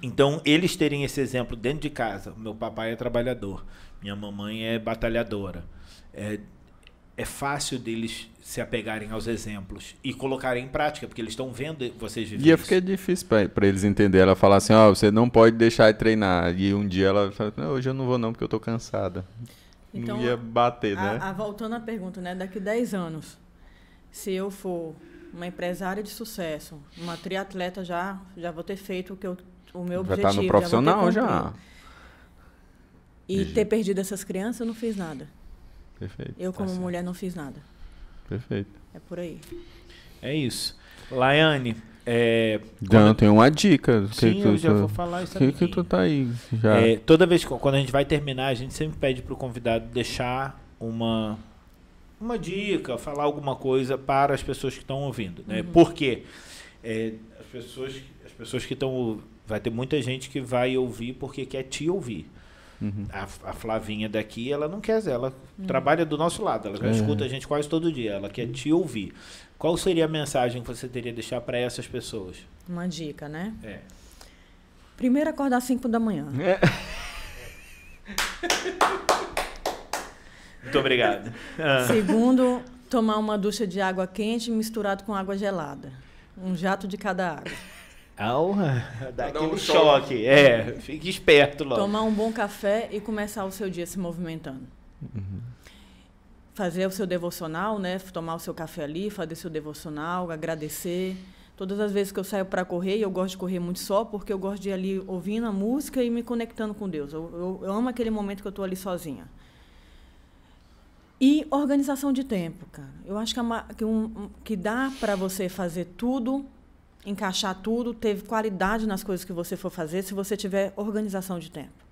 Então, eles terem esse exemplo dentro de casa, meu papai é trabalhador, minha mamãe é batalhadora, é fácil deles se apegarem aos exemplos e colocarem em prática, porque eles estão vendo vocês viverem. E fica difícil para eles entenderem. Ela falar assim, você não pode deixar de treinar. E um dia ela fala, hoje eu não vou não, porque eu tô cansada. Então, não ia bater, né? Voltando à pergunta, né? Daqui 10 anos, se eu for uma empresária de sucesso, uma triatleta, já vou ter feito o meu objetivo. Já tá no profissional já. E ter perdido essas crianças, eu não fiz nada. Perfeito. Eu, como mulher, não fiz nada. Perfeito. É por aí. É isso. Laiane, Dan, tem uma dica. Sim, eu já vou falar isso aqui. Que tu tá aí já? Toda vez que quando a gente vai terminar, a gente sempre pede pro convidado deixar uma dica, falar alguma coisa para as pessoas que estão ouvindo, né? Porque as pessoas que estão... Vai ter muita gente que vai ouvir porque quer te ouvir. A Flavinha daqui, ela não quer, ela trabalha do nosso lado, ela já escuta a gente quase todo dia, ela quer te ouvir. Qual seria a mensagem que você teria a deixar para essas pessoas? Uma dica, né? Primeiro, acordar às 5 da manhã. Muito obrigado. Segundo, tomar uma ducha de água quente misturado com água gelada. Um jato de cada água. Dá aquele choque. Fique esperto logo. Tomar um bom café e começar o seu dia se movimentando. Fazer o seu devocional, né? Tomar o seu café ali, fazer seu devocional, agradecer. Todas as vezes que eu saio para correr, e eu gosto de correr muito só, porque eu gosto de ir ali ouvindo a música e me conectando com Deus. Eu amo aquele momento que eu estou ali sozinha. E organização de tempo, cara. Eu acho que dá para você fazer tudo, encaixar tudo, ter qualidade nas coisas que você for fazer, se você tiver organização de tempo.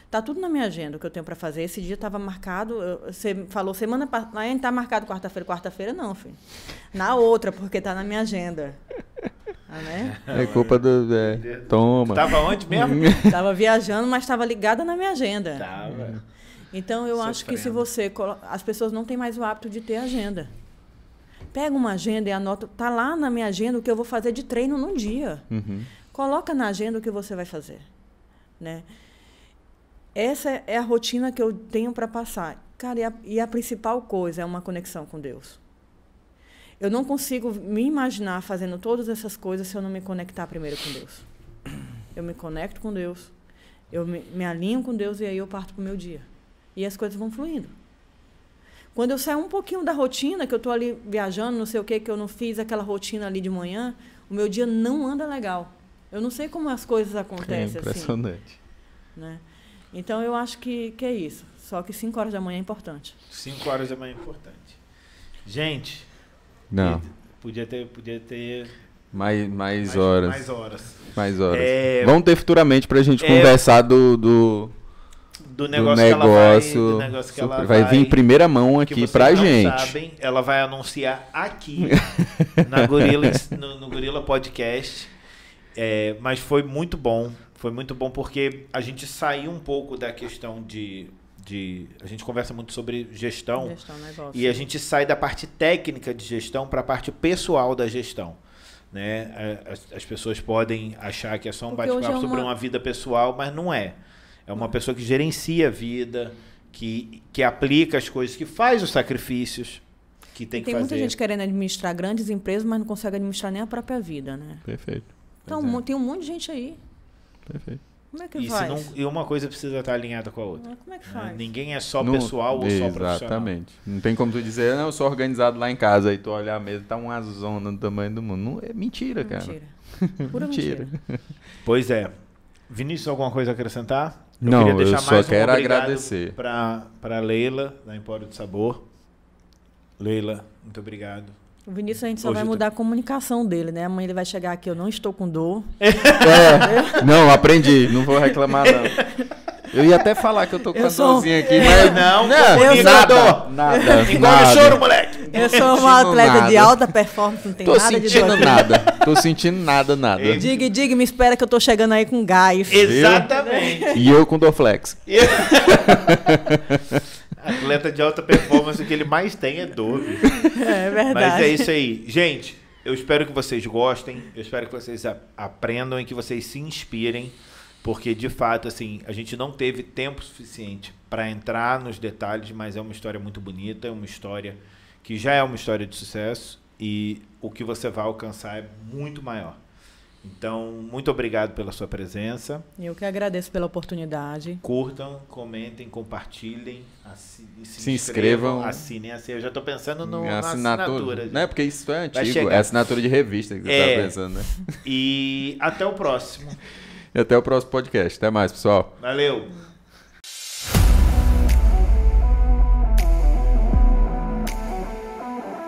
Tá tudo na minha agenda o que eu tenho para fazer. Esse dia estava marcado, você falou semana passada, ainda está marcado quarta-feira. Quarta-feira não, filho. Na outra, porque está na minha agenda. Né? É culpa do... Toma. Tava onde mesmo? Estava viajando, mas estava ligada na minha agenda. Tava. Então, eu acho que se você... As pessoas não têm mais o hábito de ter agenda. Pega uma agenda e anota. Está lá na minha agenda o que eu vou fazer de treino num dia. Coloca na agenda o que você vai fazer. Né? Essa é a rotina que eu tenho para passar. Cara, e a principal coisa é uma conexão com Deus. Eu não consigo me imaginar fazendo todas essas coisas se eu não me conectar primeiro com Deus. Eu me conecto com Deus, eu me alinho com Deus e aí eu parto para o meu dia. E as coisas vão fluindo. Quando eu saio um pouquinho da rotina, que eu estou ali viajando, não sei o que eu não fiz aquela rotina ali de manhã, o meu dia não anda legal. Eu não sei como as coisas acontecem. É impressionante. Assim, né? Então, eu acho que é isso. Só que 5 horas da manhã é importante. 5 horas da manhã é importante. Gente, não. Podia ter mais horas. Mais horas. Vamos ter futuramente pra gente conversar do negócio que ela vai vir em primeira mão aqui pra gente. Sabem, ela vai anunciar aqui no Gorila Podcast. Mas foi muito bom. Foi muito bom porque a gente saiu um pouco da questão a gente conversa muito sobre gestão e a gente sai da parte técnica de gestão para a parte pessoal da gestão. Né? As pessoas podem achar que é só um bate-papo sobre uma vida pessoal, mas não é. É uma pessoa que gerencia a vida, que aplica as coisas, que faz os sacrifícios que tem que fazer. Tem muita gente querendo administrar grandes empresas, mas não consegue administrar nem a própria vida. Né? Perfeito. Então, tem um monte de gente aí. Perfeito. Como é que faz? E uma coisa precisa estar alinhada com a outra. Como é que faz? Ninguém é só pessoal ou só profissional. Exatamente. Não tem como tu dizer, não, eu sou organizado lá em casa, aí tu olhar a mesa, tá uma zona do tamanho do mundo. Não, é mentira, cara. Pura mentira. Pois é. Vinícius, alguma coisa a acrescentar? Eu só quero agradecer. Para Leila, da Empório do Sabor. Leila, muito obrigado. O Vinícius, a gente só vai mudar a comunicação dele, né? Amanhã ele vai chegar aqui, eu não estou com dor. Não, aprendi, não vou reclamar não. Eu ia até falar que eu tô com a dorzinha aqui, mas nada. Engole o choro, moleque. Eu sou uma atleta de alta performance, não tem nada de dor. Tô sentindo nada. Diga, me espera que eu tô chegando aí com gás. Exatamente. E eu com Dorflex. Atleta de alta performance, o que ele mais tem é dor. É verdade. Mas é isso aí. Gente, eu espero que vocês gostem, eu espero que vocês aprendam e que vocês se inspirem, porque, de fato, assim, a gente não teve tempo suficiente para entrar nos detalhes, mas é uma história muito bonita, é uma história que já é uma história de sucesso e o que você vai alcançar é muito maior. Então, muito obrigado pela sua presença. Eu que agradeço pela oportunidade. Curtam, comentem, compartilhem, se inscrevam. Assinem. Eu já estou pensando na assinatura. Não é porque isso é antigo, é assinatura de revista que você está pensando, né? E até o próximo. E até o próximo podcast. Até mais, pessoal. Valeu.